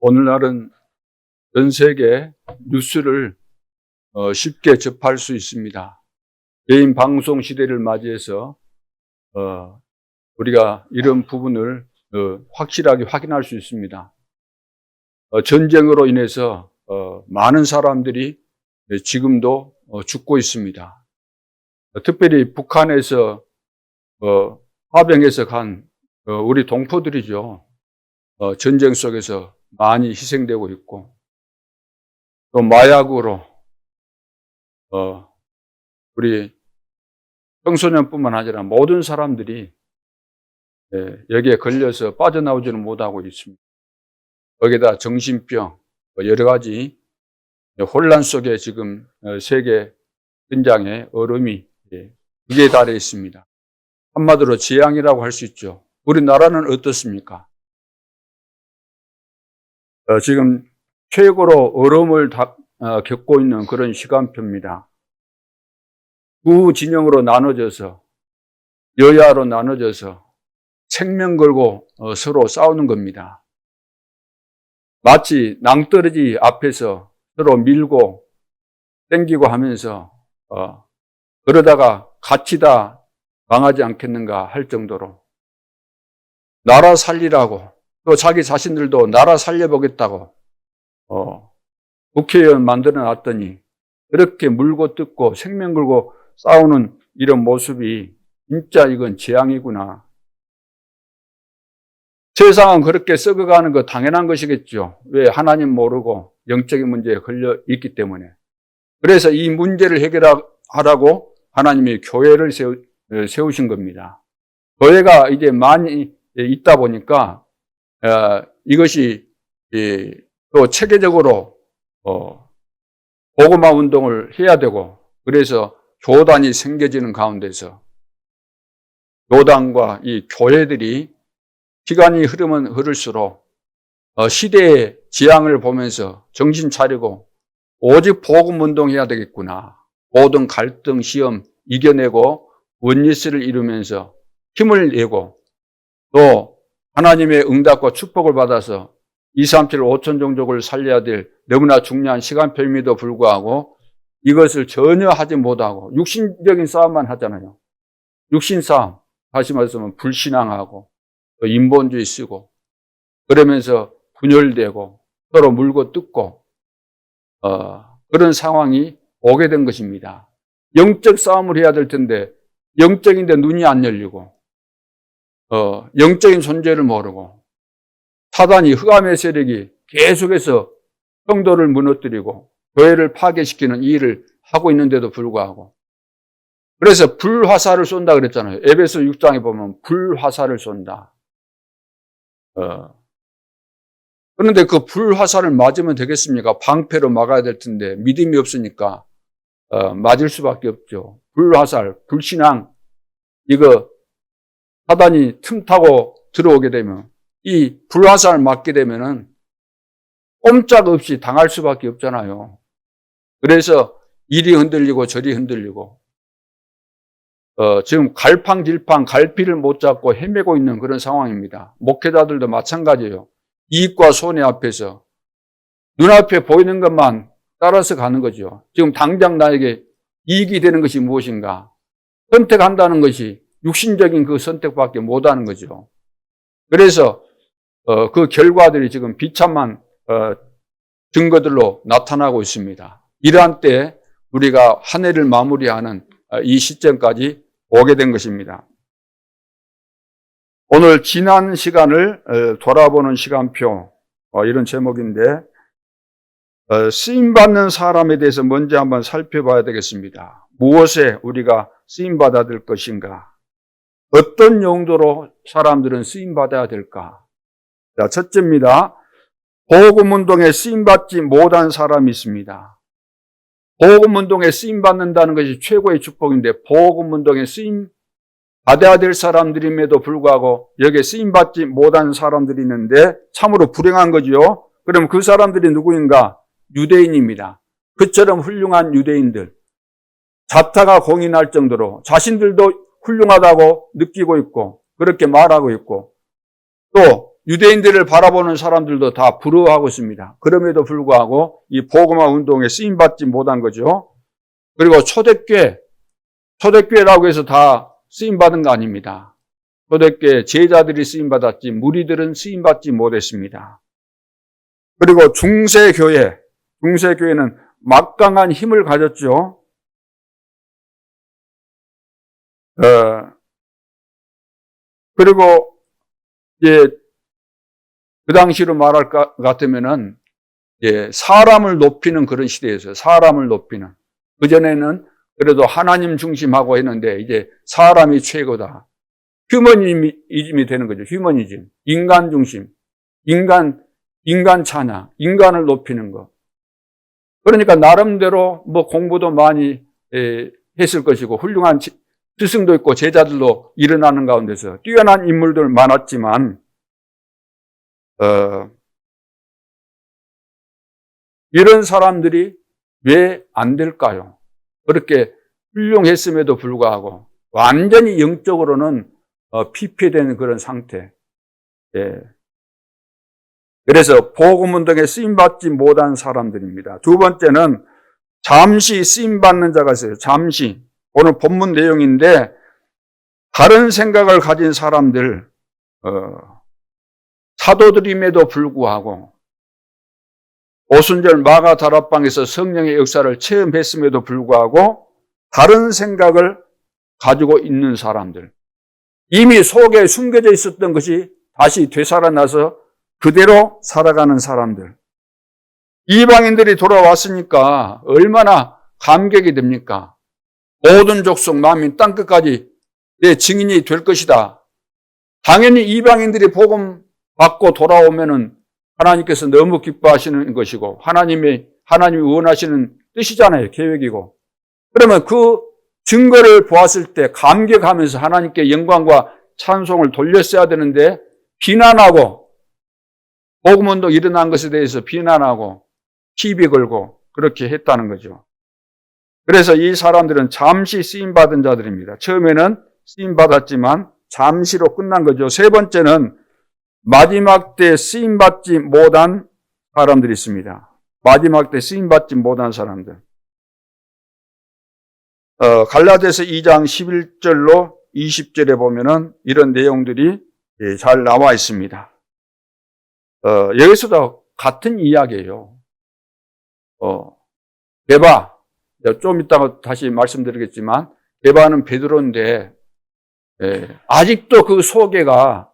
오늘날은 전 세계 뉴스를 쉽게 접할 수 있습니다. 개인 방송 시대를 맞이해서 우리가 이런 부분을 확실하게 확인할 수 있습니다. 전쟁으로 인해서 많은 사람들이 지금도 죽고 있습니다. 특별히 북한에서 파병해서 간 우리 동포들이죠. 전쟁 속에서 많이 희생되고 있고, 또 마약으로 우리 청소년뿐만 아니라 모든 사람들이 여기에 걸려서 빠져나오지는 못하고 있습니다. 거기다 정신병, 여러 가지 혼란 속에 지금 세계 현장에 얼음이 극에 달해 있습니다. 한마디로 재앙이라고 할 수 있죠. 우리나라는 어떻습니까? 지금 최고로 어려움을 겪고 있는 그런 시간표입니다. 두 진영으로 나눠져서, 여야로 나눠져서 생명 걸고 서로 싸우는 겁니다. 마치 낭떠러지 앞에서 서로 밀고 땡기고 하면서 그러다가 같이 다 망하지 않겠는가 할 정도로 나라 살리라고, 또 자기 자신들도 나라 살려보겠다고 국회의원 만들어 놨더니 그렇게 물고 뜯고 생명 걸고 싸우는 이런 모습이 진짜 이건 재앙이구나. 세상은 그렇게 썩어가는 거 당연한 것이겠죠. 왜? 하나님 모르고 영적인 문제에 걸려 있기 때문에. 그래서 이 문제를 해결하라고 하나님이 교회를 세우신 겁니다. 교회가 이제 많이 있다 보니까 이것이 또 체계적으로 복음화 운동을 해야 되고, 그래서 교단이 생겨지는 가운데서 교단과 이 교회들이 시간이 흐르면 흐를수록 시대의 지향을 보면서 정신 차리고 오직 복음 운동해야 되겠구나. 모든 갈등, 시험 이겨내고 원리스를 이루면서 힘을 내고, 또 하나님의 응답과 축복을 받아서 237 5천 종족을 살려야 될 너무나 중요한 시간표임에도 불구하고 이것을 전혀 하지 못하고 육신적인 싸움만 하잖아요. 육신 싸움, 다시 말해서 불신앙하고 또 인본주의 쓰고, 그러면서 분열되고 서로 물고 뜯고 그런 상황이 오게 된 것입니다. 영적 싸움을 해야 될 텐데 영적인데 눈이 안 열리고 영적인 존재를 모르고 사단이, 흑암의 세력이 계속해서 성도를 무너뜨리고 교회를 파괴시키는 일을 하고 있는데도 불구하고, 그래서 불화살을 쏜다 그랬잖아요. 에베소 6장에 보면 불화살을 쏜다. 그런데 그 불화살을 맞으면 되겠습니까? 방패로 막아야 될 텐데 믿음이 없으니까 맞을 수밖에 없죠. 불화살, 불신앙, 이거 사단이 틈타고 들어오게 되면, 이 불화살을 맞게 되면은 꼼짝없이 당할 수밖에 없잖아요. 그래서 이리 흔들리고 저리 흔들리고 지금 갈팡질팡 갈피를 못 잡고 헤매고 있는 그런 상황입니다. 목회자들도 마찬가지예요. 이익과 손해 앞에서 눈앞에 보이는 것만 따라서 가는 거죠. 지금 당장 나에게 이익이 되는 것이 무엇인가? 선택한다는 것이 육신적인 그 선택밖에 못하는 거죠. 그래서 그 결과들이 지금 비참한 증거들로 나타나고 있습니다. 이러한 때 우리가 한 해를 마무리하는 이 시점까지 오게 된 것입니다. 오늘 지난 시간을 돌아보는 시간표, 이런 제목인데, 쓰임받는 사람에 대해서 먼저 한번 살펴봐야 되겠습니다. 무엇에 우리가 쓰임받아야 될 것인가? 어떤 용도로 사람들은 쓰임받아야 될까? 자, 첫째입니다. 복음운동에 쓰임받지 못한 사람이 있습니다. 복음운동에 쓰임받는다는 것이 최고의 축복인데, 복음운동에 쓰임받아야 될 사람들임에도 불구하고 여기에 쓰임받지 못한 사람들이 있는데 참으로 불행한 거죠. 그럼 그 사람들이 누구인가? 유대인입니다. 그처럼 훌륭한 유대인들, 자타가 공인할 정도로 자신들도 훌륭하다고 느끼고 있고 그렇게 말하고 있고, 또 유대인들을 바라보는 사람들도 다 부러워하고 있습니다. 그럼에도 불구하고 이 복음화 운동에 쓰임받지 못한 거죠. 그리고 초대교회라고 해서 다 쓰임받은 거 아닙니다. 초대교회 제자들이 쓰임받았지 무리들은 쓰임받지 못했습니다. 그리고 중세교회는 막강한 힘을 가졌죠. 그리고 그 당시로 말할 것 같으면은 사람을 높이는 그런 시대였어요. 사람을 높이는. 그전에는 그래도 하나님 중심하고 했는데 이제 사람이 최고다. 휴머니즘이 되는 거죠. 휴머니즘. 인간 중심. 인간 찬양. 인간을 높이는 거. 그러니까 나름대로 뭐 공부도 많이 했을 것이고 훌륭한 스승도 있고 제자들도 일어나는 가운데서 뛰어난 인물들 많았지만 이런 사람들이 왜 안 될까요? 그렇게 훌륭했음에도 불구하고 완전히 영적으로는 피폐된 그런 상태. 그래서 복음운동에 쓰임받지 못한 사람들입니다. 두 번째는 잠시 쓰임받는 자가 있어요. 잠시. 오늘 본문 내용인데 다른 생각을 가진 사람들, 사도들임에도 불구하고 오순절 마가 다락방에서 성령의 역사를 체험했음에도 불구하고 다른 생각을 가지고 있는 사람들, 이미 속에 숨겨져 있었던 것이 다시 되살아나서 그대로 살아가는 사람들, 이방인들이 돌아왔으니까 얼마나 감격이 됩니까? 모든 족속 만민 땅끝까지 내 증인이 될 것이다. 당연히 이방인들이 복음 받고 돌아오면은 하나님께서 너무 기뻐하시는 것이고 하나님이 원하시는 뜻이잖아요. 계획이고. 그러면 그 증거를 보았을 때 감격하면서 하나님께 영광과 찬송을 돌렸어야 되는데 비난하고 복음운동 일어난 것에 대해서 비난하고 시비 걸고 그렇게 했다는 거죠. 그래서 이 사람들은 잠시 쓰임받은 자들입니다. 처음에는 쓰임받았지만 잠시로 끝난 거죠. 세 번째는 마지막 때 쓰임받지 못한 사람들이 있습니다. 마지막 때 쓰임받지 못한 사람들. 갈라디아서 2장 11절로 20절에 보면은 이런 내용들이 잘 나와 있습니다. 여기서도 같은 이야기예요. 게바, 좀 이따가 다시 말씀드리겠지만 게바는 베드로인데 아직도 그 소개가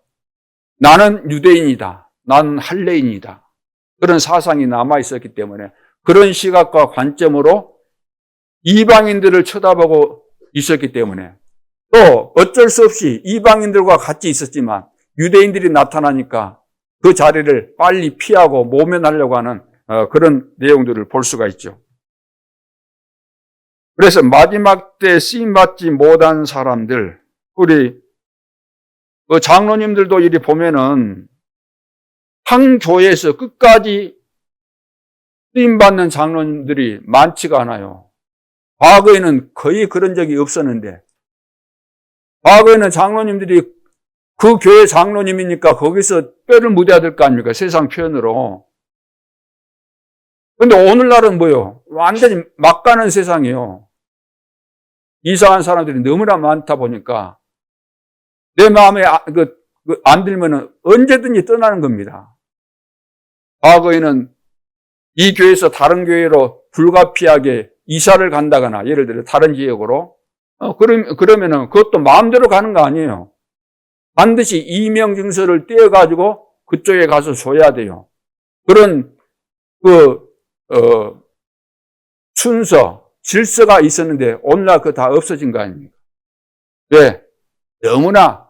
나는 유대인이다. 나는 할례인이다. 그런 사상이 남아 있었기 때문에 그런 시각과 관점으로 이방인들을 쳐다보고 있었기 때문에 또 어쩔 수 없이 이방인들과 같이 있었지만 유대인들이 나타나니까 그 자리를 빨리 피하고 모면하려고 하는 그런 내용들을 볼 수가 있죠. 그래서 마지막 때 쓰임받지 못한 사람들, 우리 장로님들도 이리 보면은 한 교회에서 끝까지 쓰임받는 장로님들이 많지가 않아요. 과거에는 거의 그런 적이 없었는데 과거에는 장로님들이 그 교회 장로님이니까 거기서 뼈를 묻어야 될 거 아닙니까? 세상 표현으로. 그런데 오늘날은 뭐요? 완전히 막 가는 세상이에요. 이상한 사람들이 너무나 많다 보니까 내 마음에 안 들면 언제든지 떠나는 겁니다. 과거에는 이 교회에서 다른 교회로 불가피하게 이사를 간다거나 예를 들어 다른 지역으로 그러면은 그것도 마음대로 가는 거 아니에요. 반드시 이명증서를 떼어가지고 그쪽에 가서 줘야 돼요. 그런 순서, 질서가 있었는데 오늘날 그거 다 없어진 거 아닙니까? 왜? 너무나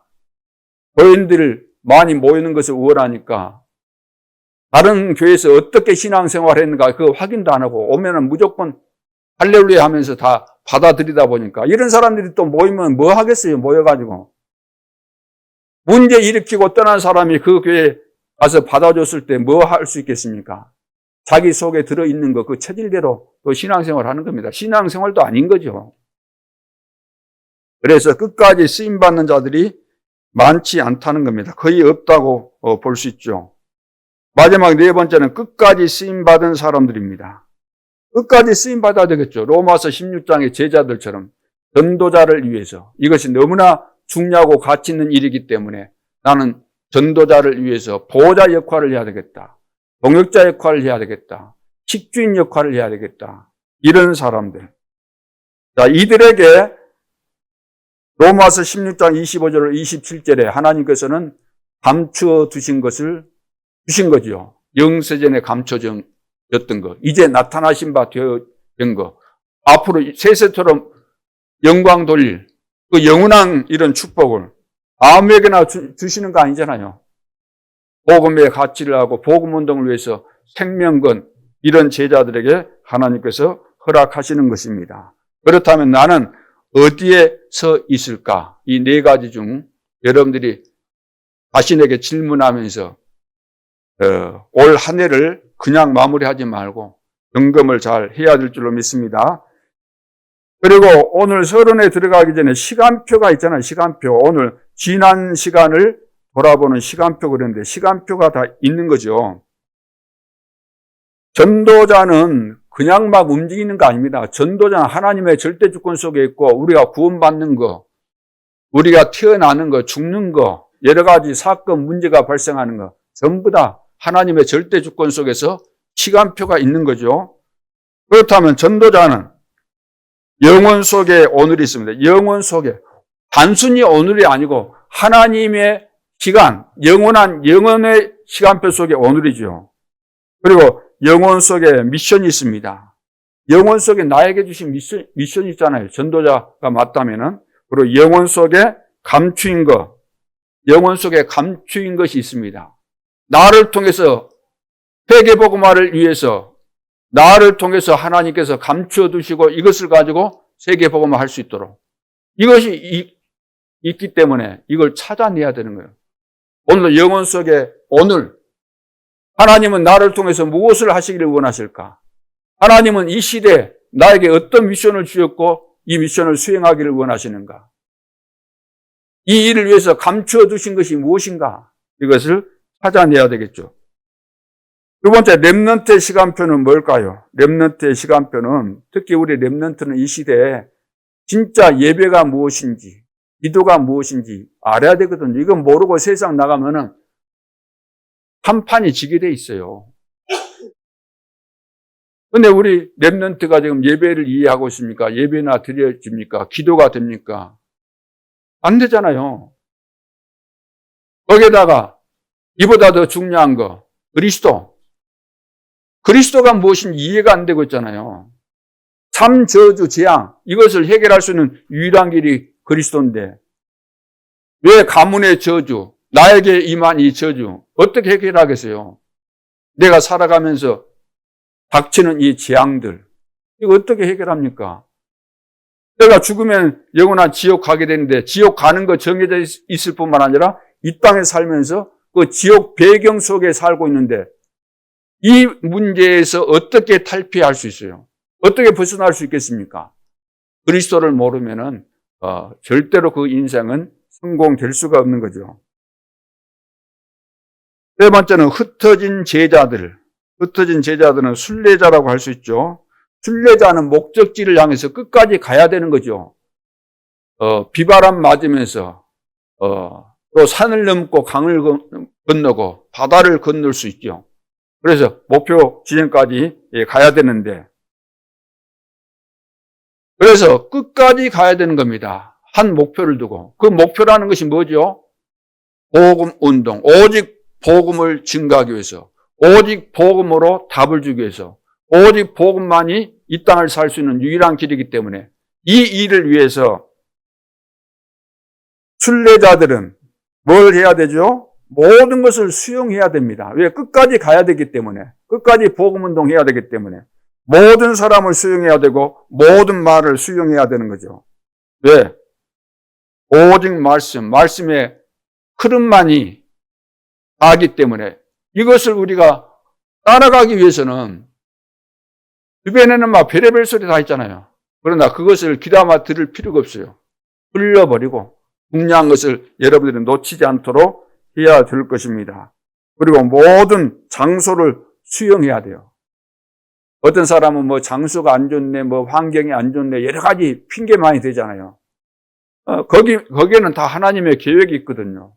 교인들 많이 모이는 것을 우월하니까 다른 교회에서 어떻게 신앙생활을 했는가 그거 확인도 안 하고 오면은 무조건 할렐루야 하면서 다 받아들이다 보니까 이런 사람들이 또 모이면 뭐 하겠어요? 모여가지고. 문제 일으키고 떠난 사람이 그 교회에 가서 받아줬을 때 뭐 할 수 있겠습니까? 자기 속에 들어있는 거 그 체질대로 또 신앙생활 하는 겁니다. 신앙생활도 아닌 거죠. 그래서 끝까지 쓰임받는 자들이 많지 않다는 겁니다. 거의 없다고 볼 수 있죠. 마지막 네 번째는 끝까지 쓰임받은 사람들입니다. 끝까지 쓰임받아야 되겠죠. 로마서 16장의 제자들처럼 전도자를 위해서, 이것이 너무나 중요하고 가치 있는 일이기 때문에 나는 전도자를 위해서 보호자 역할을 해야 되겠다. 동역자 역할을 해야 되겠다. 식주인 역할을 해야 되겠다. 이런 사람들. 자, 이들에게 로마서 16장 25절 27절에 하나님께서는 감추어 두신 것을 주신 거죠. 영세전에 감춰졌던 것. 이제 나타나신 바 된 것. 앞으로 세세토록 영광 돌릴 그 영원한 이런 축복을 아무에게나 주시는 거 아니잖아요. 복음의 가치를 하고 복음 운동을 위해서 생명건 이런 제자들에게 하나님께서 허락하시는 것입니다. 그렇다면 나는 어디에 서 있을까? 이 네 가지 중 여러분들이 자신에게 질문하면서 올 한 해를 그냥 마무리하지 말고 점검을 잘 해야 될 줄로 믿습니다. 그리고 오늘 서론에 들어가기 전에 시간표가 있잖아요. 시간표. 오늘 지난 시간을 돌아보는 시간표 그랬는데 시간표가 다 있는 거죠. 전도자는 그냥 막 움직이는 거 아닙니다. 전도자는 하나님의 절대 주권 속에 있고 우리가 구원받는 거, 우리가 태어나는 거, 죽는 거, 여러 가지 사건, 문제가 발생하는 거 전부 다 하나님의 절대 주권 속에서 시간표가 있는 거죠. 그렇다면 전도자는 영혼 속에 오늘이 있습니다. 영혼 속에 단순히 오늘이 아니고 하나님의 시간, 영혼의 시간표 속에 오늘이죠. 그리고 영혼 속에 미션이 있습니다. 영혼 속에 나에게 주신 미션이 있잖아요. 전도자가 맞다면은. 그리고 영혼 속에 감추인 것, 영혼 속에 감추인 것이 있습니다. 나를 통해서 세계복음화를 위해서 나를 통해서 하나님께서 감추어 두시고 이것을 가지고 세계복음화 할 수 있도록 이것이 있기 때문에 이걸 찾아내야 되는 거예요. 오늘 영혼 속에 오늘 하나님은 나를 통해서 무엇을 하시기를 원하실까? 하나님은 이 시대에 나에게 어떤 미션을 주셨고 이 미션을 수행하기를 원하시는가? 이 일을 위해서 감추어 두신 것이 무엇인가? 이것을 찾아내야 되겠죠. 두 번째, 렘넌트의 시간표는 뭘까요? 렘넌트의 시간표는 특히 우리 렘넌트는 이 시대에 진짜 예배가 무엇인지, 기도가 무엇인지 알아야 되거든요. 이건 모르고 세상 나가면은 한판이 지게 돼 있어요. 근데 우리 렘넌트가 지금 예배를 이해하고 있습니까? 예배나 드려집니까? 기도가 됩니까? 안 되잖아요. 거기에다가 이보다 더 중요한 거, 그리스도가 무엇인지 이해가 안 되고 있잖아요. 참 저주, 재앙, 이것을 해결할 수 있는 유일한 길이 그리스도인데 왜 가문의 저주, 나에게 임한 이 저주 어떻게 해결하겠어요? 내가 살아가면서 닥치는 이 재앙들 이거 어떻게 해결합니까? 내가 죽으면 영원한 지옥 가게 되는데 지옥 가는 거 정해져 있을 뿐만 아니라 이 땅에 살면서 그 지옥 배경 속에 살고 있는데 이 문제에서 어떻게 탈피할 수 있어요? 어떻게 벗어날 수 있겠습니까? 그리스도를 모르면은 절대로 그 인생은 성공될 수가 없는 거죠. 세 번째는 흩어진 제자들은 순례자라고 할 수 있죠. 순례자는 목적지를 향해서 끝까지 가야 되는 거죠. 비바람 맞으면서 또 산을 넘고 강을 건너고 바다를 건널 수 있죠. 그래서 목표 지점까지 가야 되는데 그래서 끝까지 가야 되는 겁니다. 한 목표를 두고. 그 목표라는 것이 뭐죠? 복음 운동. 오직 복음을 증가하기 위해서. 오직 복음으로 답을 주기 위해서. 오직 복음만이 이 땅을 살 수 있는 유일한 길이기 때문에 이 일을 위해서 순례자들은 뭘 해야 되죠? 모든 것을 수용해야 됩니다. 왜? 끝까지 가야 되기 때문에. 끝까지 복음운동 해야 되기 때문에. 모든 사람을 수용해야 되고 모든 말을 수용해야 되는 거죠. 왜? 오직 말씀의 흐름만이 나기 때문에 이것을 우리가 따라가기 위해서는 주변에는 막 별의별 소리 다 있잖아요. 그러나 그것을 귀담아 들을 필요가 없어요. 흘려버리고 중요한 것을 여러분들이 놓치지 않도록 해야 될 것입니다. 그리고 모든 장소를 수용해야 돼요. 어떤 사람은 뭐 장소가 안 좋네, 뭐 환경이 안 좋네, 여러 가지 핑계 많이 되잖아요. 거기에는 다 하나님의 계획이 있거든요.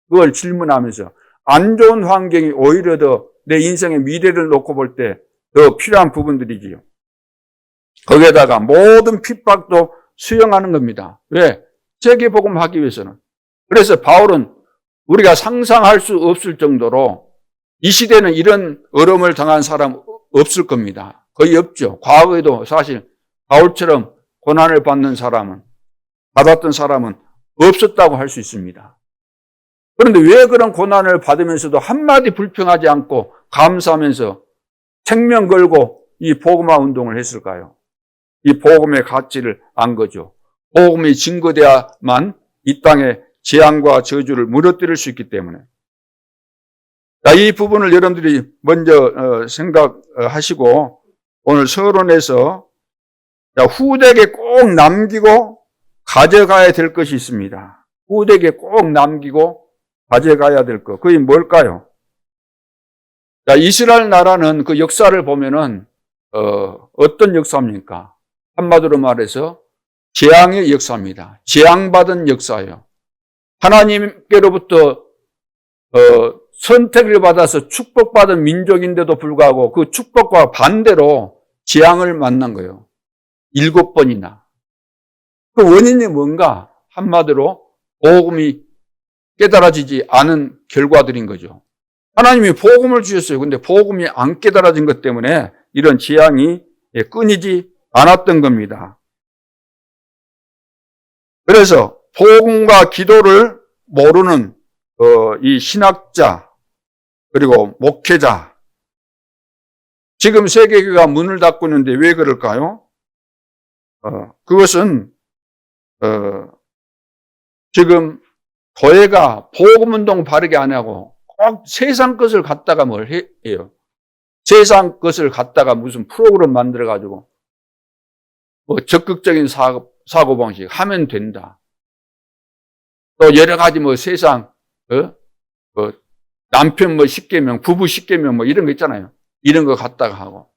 그걸 질문하면서 안 좋은 환경이 오히려 더 내 인생의 미래를 놓고 볼 때 더 필요한 부분들이지요. 거기에다가 모든 핍박도 수용하는 겁니다. 왜? 세계복음하기 위해서는. 그래서 바울은 우리가 상상할 수 없을 정도로 이 시대는 이런 어려움을 당한 사람 없을 겁니다. 거의 없죠. 과거에도 사실 바울처럼 고난을 받았던 사람은 없었다고 할 수 있습니다. 그런데 왜 그런 고난을 받으면서도 한마디 불평하지 않고 감사하면서 생명 걸고 이 복음화 운동을 했을까요? 이 복음의 가치를 안 거죠. 복음이 증거돼야만 이 땅에 재앙과 저주를 무너뜨릴 수 있기 때문에. 이 부분을 여러분들이 먼저 생각하시고 오늘 서론에서 후대에게 꼭 남기고 가져가야 될 것이 있습니다. 후대에게 꼭 남기고 가져가야 될 것. 그게 뭘까요? 이스라엘 나라는 그 역사를 보면은 어떤 역사입니까? 한마디로 말해서 재앙의 역사입니다. 재앙받은 역사예요. 하나님께로부터 선택을 받아서 축복받은 민족인데도 불구하고 그 축복과 반대로 재앙을 만난 거예요. 7번이나. 그 원인이 뭔가? 한마디로 복음이 깨달아지지 않은 결과들인 거죠. 하나님이 복음을 주셨어요. 근데 복음이 안 깨달아진 것 때문에 이런 재앙이 끊이지 않았던 겁니다. 그래서 복음과 기도를 모르는 이 신학자 그리고 목회자, 지금 세계교회가 문을 닫고 있는데 왜 그럴까요? 그것은 지금 교회가 복음운동 바르게 안 하고 꼭 세상 것을 갖다가 뭘 해요? 세상 것을 갖다가 무슨 프로그램 만들어가지고 뭐 적극적인 사고방식 하면 된다. 또 여러 가지 뭐 세상 뭐 남편 뭐 10계명, 부부 10계명 뭐 이런 거 있잖아요. 이런 거 갖다가 하고.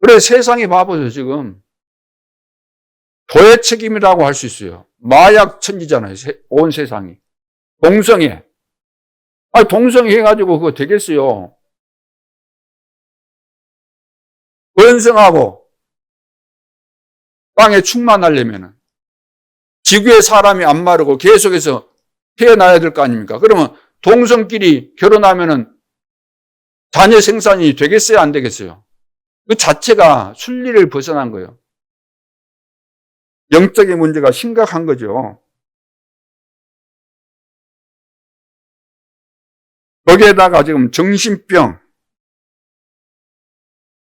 그래 세상이 바보죠 지금. 교회 책임이라고 할 수 있어요. 마약 천지잖아요. 온 세상이. 동성애. 동성애 해가지고 그거 되겠어요. 번성하고 땅에 충만하려면은 지구의 사람이 안 마르고 계속해서 태어나야 될 거 아닙니까? 그러면 동성끼리 결혼하면은 자녀 생산이 되겠어요? 안 되겠어요? 그 자체가 순리를 벗어난 거예요. 영적인 문제가 심각한 거죠. 거기에다가 지금 정신병,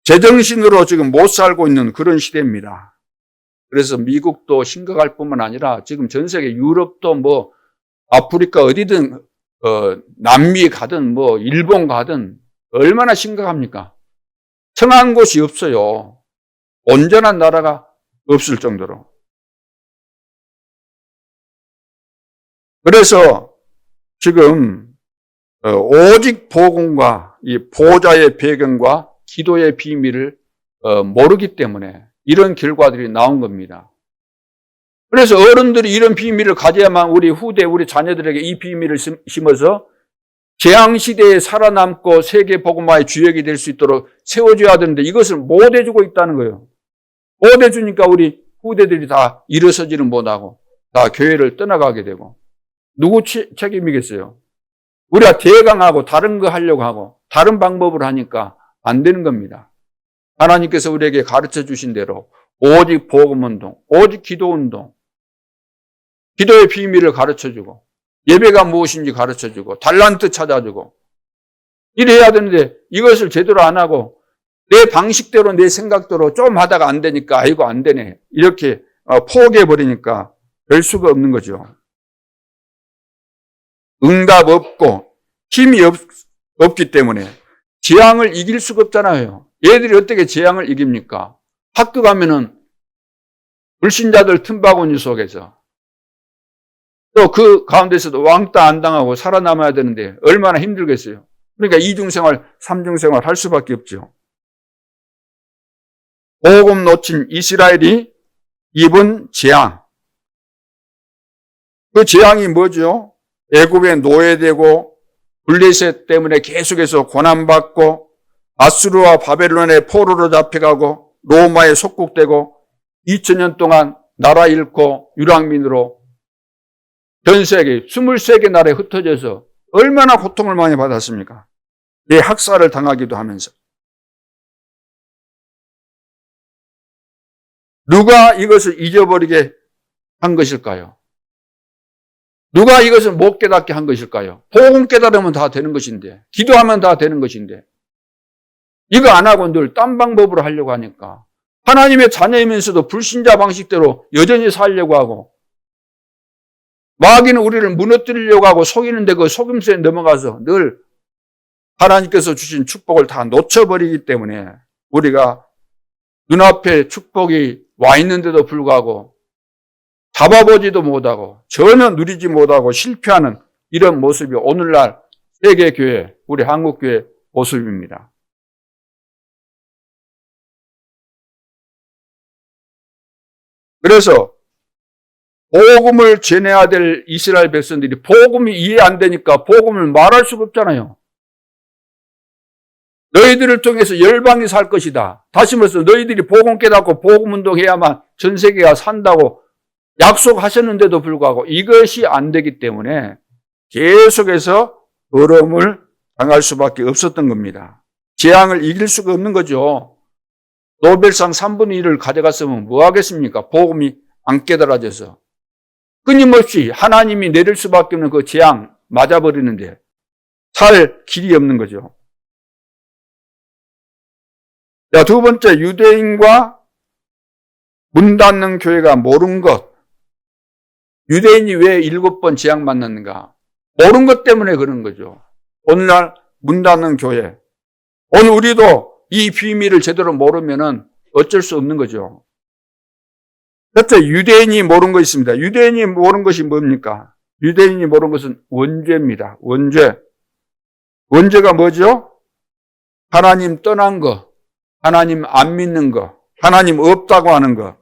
제정신으로 지금 못 살고 있는 그런 시대입니다. 그래서 미국도 심각할 뿐만 아니라 지금 전 세계 유럽도 뭐 아프리카 어디든 남미 가든 뭐 일본 가든 얼마나 심각합니까? 청한 곳이 없어요. 온전한 나라가 없을 정도로. 그래서 지금 오직 복음과 이 보좌의 배경과 기도의 비밀을 모르기 때문에 이런 결과들이 나온 겁니다. 그래서 어른들이 이런 비밀을 가져야만 우리 후대, 우리 자녀들에게 이 비밀을 심어서 재앙시대에 살아남고 세계 복음화의 주역이 될 수 있도록 세워줘야 되는데 이것을 못 해주고 있다는 거예요. 못 해주니까 우리 후대들이 다 일어서지는 못하고 다 교회를 떠나가게 되고 누구 책임이겠어요? 우리가 대강하고 다른 거 하려고 하고 다른 방법을 하니까 안 되는 겁니다. 하나님께서 우리에게 가르쳐 주신 대로 오직 복음운동, 오직 기도운동, 기도의 비밀을 가르쳐주고 예배가 무엇인지 가르쳐주고 달란트 찾아주고 이래야 되는데 이것을 제대로 안 하고 내 방식대로 내 생각대로 좀 하다가 안 되니까 아이고 안 되네 이렇게 포기해버리니까 될 수가 없는 거죠. 응답 없고 힘이 없기 때문에 재앙을 이길 수가 없잖아요. 얘들이 어떻게 재앙을 이깁니까? 학교 가면은 불신자들 틈바구니 속에서 또 그 가운데서도 왕따 안 당하고 살아남아야 되는데 얼마나 힘들겠어요. 그러니까 이중생활, 삼중생활 할 수밖에 없죠. 복음 놓친 이스라엘이 입은 재앙. 그 재앙이 뭐죠? 애굽에 노예되고 블레셋 때문에 계속해서 고난받고 아수르와 바벨론의 포로로 잡혀가고 로마에 속국되고 2000년 동안 나라 잃고 유랑민으로 전 세계 23개 나라에 흩어져서 얼마나 고통을 많이 받았습니까? 내 학살을 당하기도 하면서. 누가 이것을 잊어버리게 한 것일까요? 누가 이것을 못 깨닫게 한 것일까요? 복음 깨달으면 다 되는 것인데, 기도하면 다 되는 것인데, 이거 안 하고 늘 딴 방법으로 하려고 하니까 하나님의 자녀이면서도 불신자 방식대로 여전히 살려고 하고, 마귀는 우리를 무너뜨리려고 하고 속이는데 그 속임수에 넘어가서 늘 하나님께서 주신 축복을 다 놓쳐버리기 때문에 우리가 눈앞에 축복이 와 있는데도 불구하고 잡아보지도 못하고 전혀 누리지 못하고 실패하는 이런 모습이 오늘날 세계교회, 우리 한국교회 모습입니다. 그래서 복음을 전해야 될 이스라엘 백성들이 복음이 이해 안 되니까 복음을 말할 수가 없잖아요. 너희들을 통해서 열방이 살 것이다. 다시 말해서 너희들이 복음 깨닫고 복음 운동해야만 전 세계가 산다고 약속하셨는데도 불구하고 이것이 안 되기 때문에 계속해서 어려움을 당할 수밖에 없었던 겁니다. 재앙을 이길 수가 없는 거죠. 노벨상 3분의 1을 가져갔으면 뭐 하겠습니까? 복음이 안 깨달아져서. 끊임없이 하나님이 내릴 수밖에 없는 그 재앙 맞아버리는데 살 길이 없는 거죠. 자, 두 번째, 유대인과 문 닫는 교회가 모른 것. 유대인이 왜 7번 재앙 만났는가? 모른 것 때문에 그런 거죠. 오늘날 문 닫는 교회. 오늘 우리도 이 비밀을 제대로 모르면은 어쩔 수 없는 거죠. 첫째, 유대인이 모른 거 있습니다. 유대인이 모른 것이 뭡니까? 유대인이 모른 것은 원죄입니다. 원죄. 원죄가 뭐죠? 하나님 떠난 거, 하나님 안 믿는 거, 하나님 없다고 하는 거,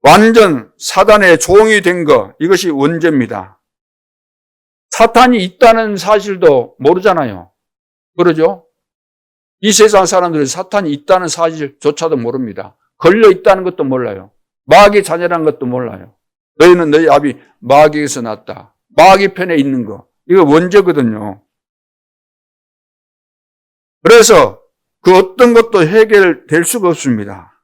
완전 사단의 종이 된 거, 이것이 원죄입니다. 사탄이 있다는 사실도 모르잖아요. 그러죠? 이 세상 사람들은 사탄이 있다는 사실조차도 모릅니다. 걸려 있다는 것도 몰라요. 마귀 자녀라는 것도 몰라요. 너희는 너희 아비 마귀에서 났다. 마귀 편에 있는 거. 이거 원죄거든요. 그래서 그 어떤 것도 해결될 수가 없습니다.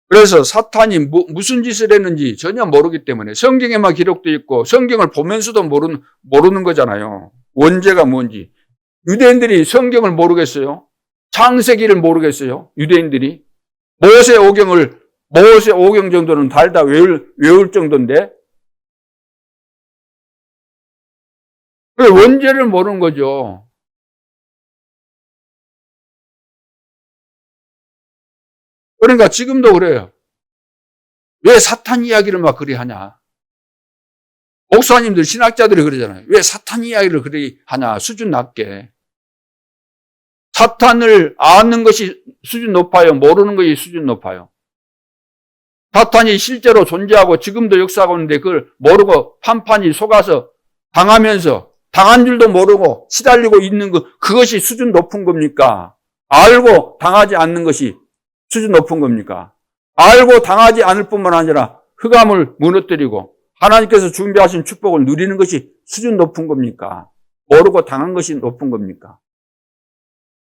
그래서 사탄이 무슨 짓을 했는지 전혀 모르기 때문에 성경에만 기록되어 있고 성경을 보면서도 모르는 거잖아요. 원죄가 뭔지. 유대인들이 성경을 모르겠어요? 창세기를 모르겠어요? 유대인들이? 모세 오경 정도는 달다 외울 정도인데 원죄를 모르는 거죠. 그러니까 지금도 그래요. 왜 사탄 이야기를 막 그리 하냐? 목사님들, 신학자들이 그러잖아요. 왜 사탄 이야기를 그리 하냐? 수준 낮게. 사탄을 아는 것이 수준 높아요? 모르는 것이 수준 높아요? 사탄이 실제로 존재하고 지금도 역사하고 있는데 그걸 모르고 판판이 속아서 당하면서 당한 줄도 모르고 시달리고 있는 것, 그것이 수준 높은 겁니까? 알고 당하지 않는 것이 수준 높은 겁니까? 알고 당하지 않을 뿐만 아니라 흑암을 무너뜨리고 하나님께서 준비하신 축복을 누리는 것이 수준 높은 겁니까? 모르고 당한 것이 높은 겁니까?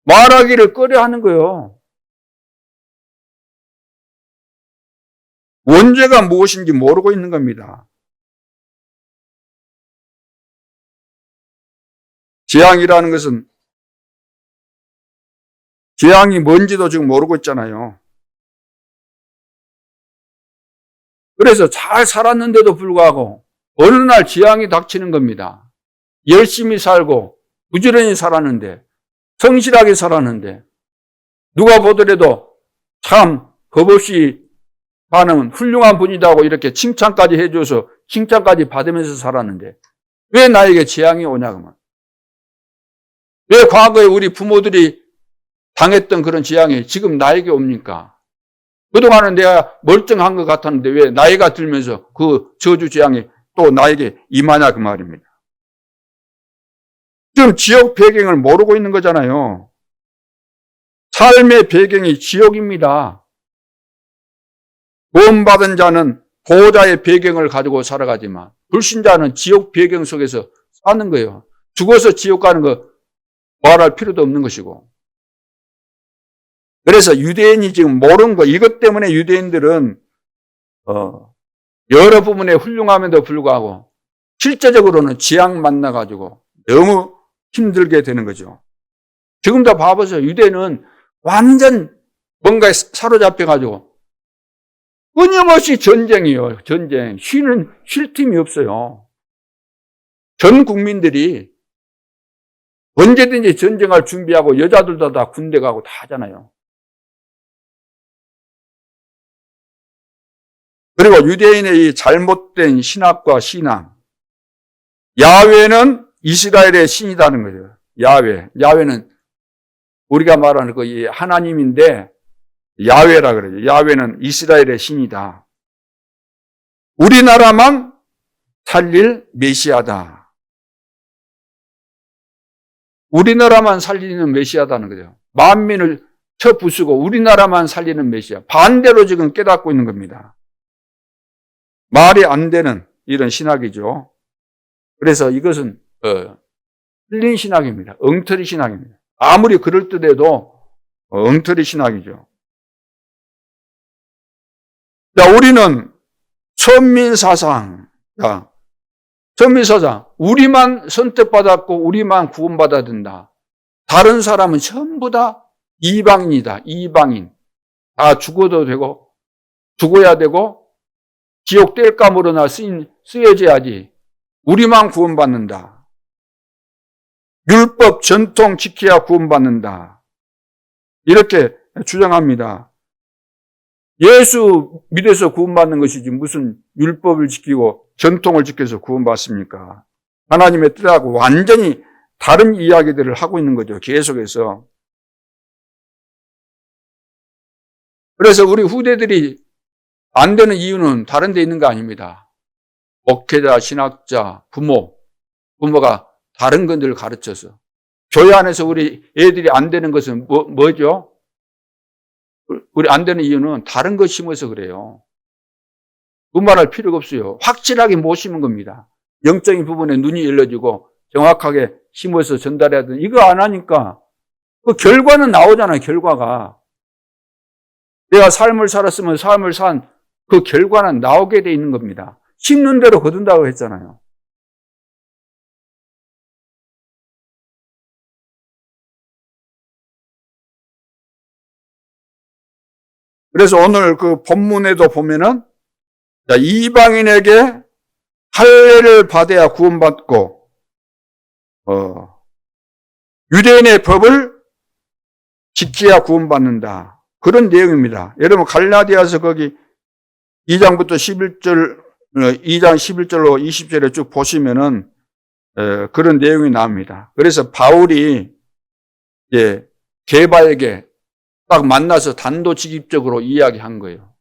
말하기를 꺼려 하는 거예요. 원죄가 무엇인지 모르고 있는 겁니다. 재앙이라는 것은 재앙이 뭔지도 지금 모르고 있잖아요. 그래서 잘 살았는데도 불구하고 어느 날 재앙이 닥치는 겁니다. 열심히 살고 부지런히 살았는데, 성실하게 살았는데 누가 보더라도 참 겁없이 반응은 훌륭한 분이다고 이렇게 칭찬까지 해줘서 칭찬까지 받으면서 살았는데 왜 나에게 재앙이 오냐고만. 왜 과거에 우리 부모들이 당했던 그런 재앙이 지금 나에게 옵니까? 그동안은 내가 멀쩡한 것 같았는데 왜 나이가 들면서 그 저주 재앙이 또 나에게 임하냐 그 말입니다. 지금 지옥 배경을 모르고 있는 거잖아요. 삶의 배경이 지옥입니다. 구원받은 자는 보호자의 배경을 가지고 살아가지만 불신자는 지옥 배경 속에서 사는 거예요. 죽어서 지옥 가는 거 말할 필요도 없는 것이고. 그래서 유대인이 지금 모르는 거, 이것 때문에 유대인들은 여러 부분에 훌륭함에도 불구하고 실제적으로는 지향 만나가지고 너무 힘들게 되는 거죠. 지금 다 봐보세요. 유대인은 완전 뭔가에 사로잡혀가지고 끊임없이 전쟁이에요. 전쟁. 쉴 틈이 없어요. 전 국민들이 언제든지 전쟁할 준비하고 여자들도 다 군대 가고 다 하잖아요. 그리고 유대인의 이 잘못된 신학과 신앙. 야훼는 이스라엘의 신이라는 거죠. 야훼. 야훼는 우리가 말하는 그 하나님인데 야훼라 그러죠. 야훼는 이스라엘의 신이다. 우리나라만 살릴 메시아다. 우리나라만 살리는 메시아다는 거죠. 만민을 쳐부수고 우리나라만 살리는 메시아. 반대로 지금 깨닫고 있는 겁니다. 말이 안 되는 이런 신학이죠. 그래서 이것은 틀린 신학입니다. 엉터리 신학입니다. 아무리 그럴듯해도 엉터리 신학이죠. 자, 우리는 천민사상. 자, 천민사상. 우리만 선택받았고 우리만 구원받아야 된다. 다른 사람은 전부 다 이방인이다. 이방인. 다 죽어도 되고 죽어야 되고 지옥 땔감으로나 쓰여져야지. 우리만 구원받는다. 율법 전통 지켜야 구원받는다. 이렇게 주장합니다. 예수 믿어서 구원받는 것이지 무슨 율법을 지키고 전통을 지켜서 구원받습니까? 하나님의 뜻하고 완전히 다른 이야기들을 하고 있는 거죠. 계속해서. 그래서 우리 후대들이 안 되는 이유는 다른 데 있는 거 아닙니다. 목회자, 신학자, 부모가 다른 것들을 가르쳐서. 교회 안에서 우리 애들이 안 되는 것은 뭐죠? 우리 안 되는 이유는 다른 것 심어서 그래요. 그 말할 필요가 없어요. 확실하게 못 심은 겁니다. 영적인 부분에 눈이 열려지고 정확하게 심어서 전달해야 되는 이거 안 하니까 그 결과는 나오잖아요. 결과가. 내가 삶을 살았으면 삶을 산 그 결과는 나오게 돼 있는 겁니다. 심는 대로 거둔다고 했잖아요. 그래서 오늘 그 본문에도 보면은 이방인에게 할례를 받아야 구원받고 유대인의 법을 지켜야 구원받는다. 그런 내용입니다. 여러분 갈라디아서 거기 2장부터 11절, 2장 11절로 20절에 쭉 보시면은 그런 내용이 나옵니다. 그래서 바울이 게바에게 딱 만나서 단도직입적으로 이야기한 거예요.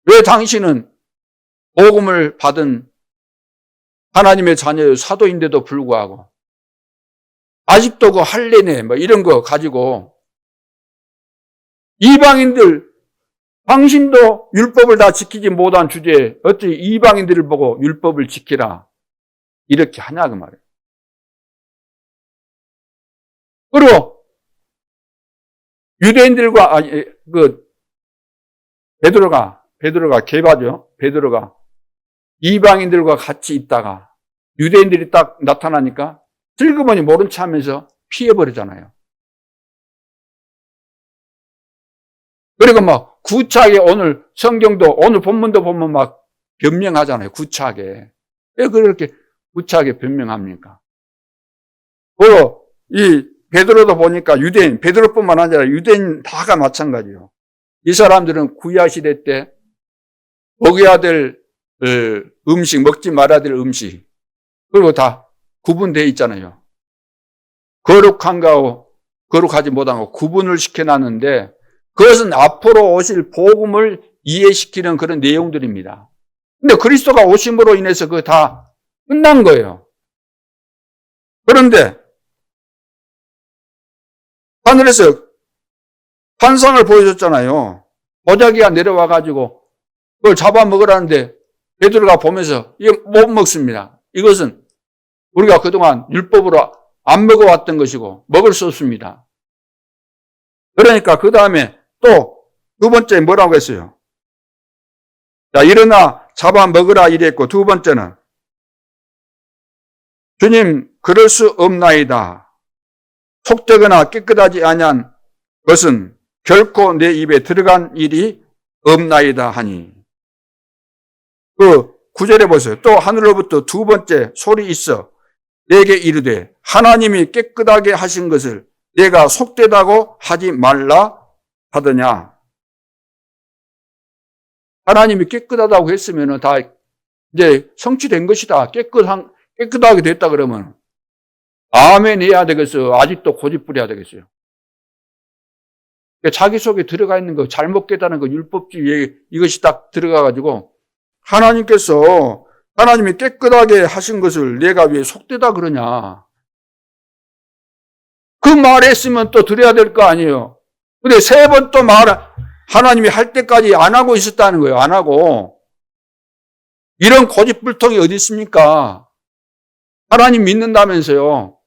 왜 당신은 복음을 받은 하나님의 자녀의 사도인데도 불구하고 아직도 그 할례네 뭐 이런 거 가지고 이방인들 당신도 율법을 다 지키지 못한 주제에 어찌 이방인들을 보고 율법을 지키라 이렇게 하냐 그 말이에요. 그리고 유대인들과 베드로가 게바죠. 베드로가 이방인들과 같이 있다가 유대인들이 딱 나타나니까 슬그머니 모른 체 하면서 피해버리잖아요. 그리고 막 구차하게 오늘 성경도 오늘 본문도 보면 막 변명하잖아요. 구차하게. 왜 그렇게 구차하게 변명합니까? 이 베드로도 보니까 유대인, 베드로뿐만 아니라 유대인 다가 마찬가지예요. 이 사람들은 구약 시대 때 먹어야 될 음식, 먹지 말아야 될 음식, 그리고 다 구분되어 있잖아요. 거룩한 거하고 거룩하지 못한 거 구분을 시켜놨는데 그것은 앞으로 오실 복음을 이해시키는 그런 내용들입니다. 근데 그리스도가 오심으로 인해서 그거 다 끝난 거예요. 그런데 하늘에서 환상을 보여줬잖아요. 보자기가 내려와가지고 그걸 잡아먹으라는데 베드로가 보면서 이거 못 먹습니다. 이것은 우리가 그동안 율법으로 안 먹어왔던 것이고 먹을 수 없습니다. 그러니까 그 다음에 또 두 번째 뭐라고 했어요? 자, 일어나 잡아 먹으라 이랬고, 두 번째는 주님 그럴 수 없나이다. 속되거나 깨끗하지 아니한 것은 결코 내 입에 들어간 일이 없나이다 하니. 그 9절에 보세요. 또 하늘로부터 두 번째 소리 있어 내게 이르되 하나님이 깨끗하게 하신 것을 내가 속되다고 하지 말라 하더냐. 하나님이 깨끗하다고 했으면 다 이제 성취된 것이다. 깨끗하게 됐다 그러면 아멘 해야 되겠어요? 아직도 고집부려야 되겠어요? 자기 속에 들어가 있는 거, 잘못 깨달은 거, 율법주의 이것이 딱 들어가가지고 하나님께서 하나님이 깨끗하게 하신 것을 내가 왜 속되다 그러냐. 그 말했으면 또 드려야 될 거 아니에요. 근데 세 번 또 하나님이 할 때까지 안 하고 있었다는 거예요. 안 하고. 이런 고집불통이 어디 있습니까? 하나님 믿는다면서요.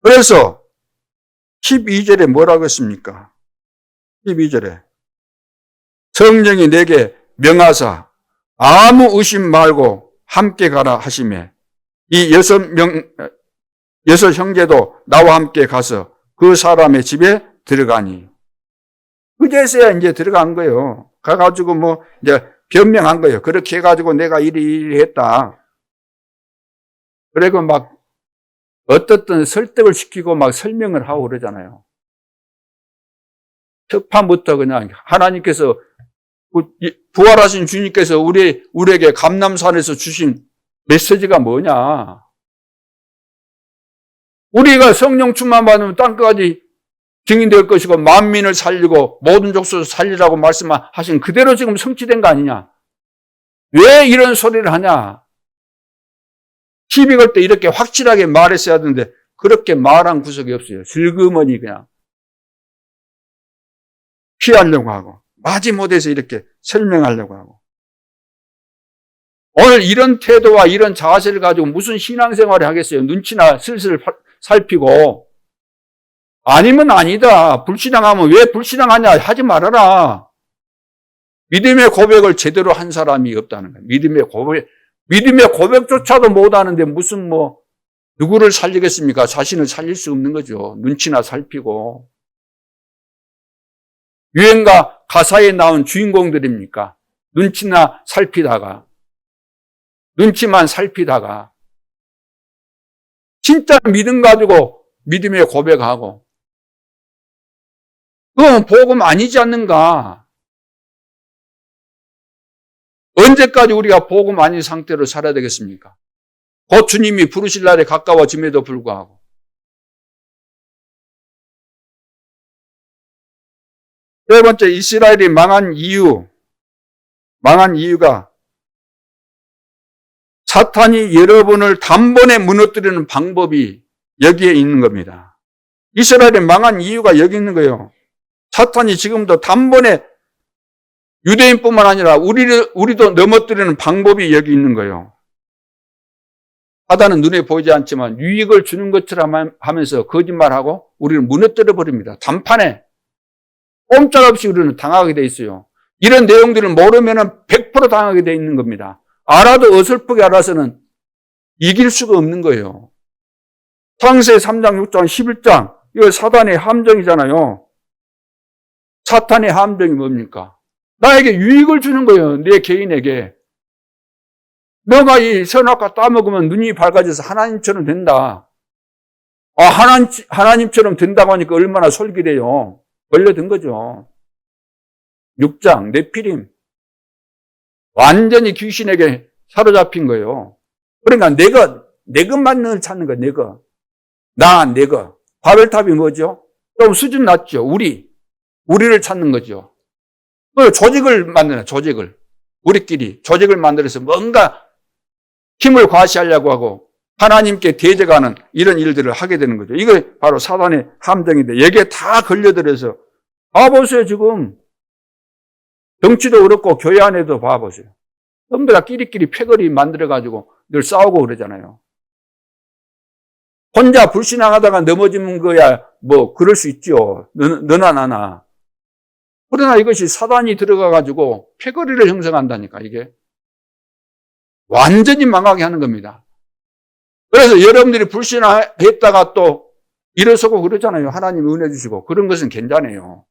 그래서 12절에 뭐라고 했습니까? 12절에 성령이 내게 명하사 아무 의심 말고 함께 가라 하시매 이 여섯 형제도 나와 함께 가서 그 사람의 집에 들어가니. 그제서야 이제 들어간 거예요. 가가지고 뭐 이제 변명한 거예요. 그렇게 해가지고 내가 이리 했다. 그리고 막 어떻든 설득을 시키고 막 설명을 하고 그러잖아요. 첫 판부터 그냥 하나님께서 부활하신 주님께서 우리에게 감람산에서 주신 메시지가 뭐냐. 우리가 성령 충만 받으면 땅까지 증인될 것이고 만민을 살리고 모든 족속을 살리라고 말씀하신 그대로 지금 성취된 거 아니냐. 왜 이런 소리를 하냐. 시비 걸 때 이렇게 확실하게 말했어야 하는데 그렇게 말한 구석이 없어요. 슬그머니 그냥 피하려고 하고 마지못해서 이렇게 설명하려고 하고. 오늘 이런 태도와 이런 자세를 가지고 무슨 신앙생활을 하겠어요. 눈치나 슬슬 살피고. 아니면 아니다. 불신앙하면 왜 불신앙하냐 하지 말아라. 믿음의 고백을 제대로 한 사람이 없다는 거예요. 믿음의 고백조차도 못하는데 무슨 누구를 살리겠습니까? 자신을 살릴 수 없는 거죠. 눈치나 살피고. 유행가 가사에 나온 주인공들입니까? 눈치만 살피다가 진짜 믿음 가지고 믿음의 고백하고 그건 복음 아니지 않는가? 언제까지 우리가 복음 아닌 상태로 살아야 되겠습니까? 곧 주님이 부르실 날에 가까워짐에도 불구하고. 세 번째, 이스라엘이 망한 이유가 사탄이 여러분을 단번에 무너뜨리는 방법이 여기에 있는 겁니다. 이스라엘이 망한 이유가 여기 있는 거예요. 사탄이 지금도 단번에 유대인뿐만 아니라 우리도 넘어뜨리는 방법이 여기 있는 거예요. 사탄은 눈에 보이지 않지만 유익을 주는 것처럼 하면서 거짓말하고 우리를 무너뜨려 버립니다. 단판에 꼼짝없이 우리는 당하게 돼 있어요. 이런 내용들을 모르면 100% 당하게 돼 있는 겁니다. 알아도 어설프게 알아서는 이길 수가 없는 거예요. 창세 3장, 6장, 11장 이거 사탄의 함정이잖아요. 사탄의 함정이 뭡니까? 나에게 유익을 주는 거예요. 내 개인에게. 너가 이 선악과 따먹으면 눈이 밝아져서 하나님처럼 된다. 하나님처럼 된다고 하니까 얼마나 솔깃해요. 걸려든 거죠. 6장, 네피림. 완전히 귀신에게 사로잡힌 거예요. 그러니까 내 것만을 찾는 거예요, 내 것. 내 것. 바벨탑이 뭐죠? 좀 수준 낮죠. 우리를 찾는 거죠. 조직을 만드는, 조직을. 우리끼리 조직을 만들어서 뭔가 힘을 과시하려고 하고 하나님께 대적하는 이런 일들을 하게 되는 거죠. 이게 바로 사단의 함정인데 여기에 다 걸려들어서 봐보세요. 지금 정치도 그렇고 교회 안에도 봐보세요. 전부 다 끼리끼리 패거리 만들어가지고 늘 싸우고 그러잖아요. 혼자 불신앙하다가 넘어지는 거야 뭐 그럴 수 있죠. 너나 나나. 그러나 이것이 사단이 들어가가지고 패거리를 형성한다니까 이게. 완전히 망하게 하는 겁니다. 그래서 여러분들이 불신앙했다가 또 일어서고 그러잖아요. 하나님이 은혜 주시고. 그런 것은 괜찮아요.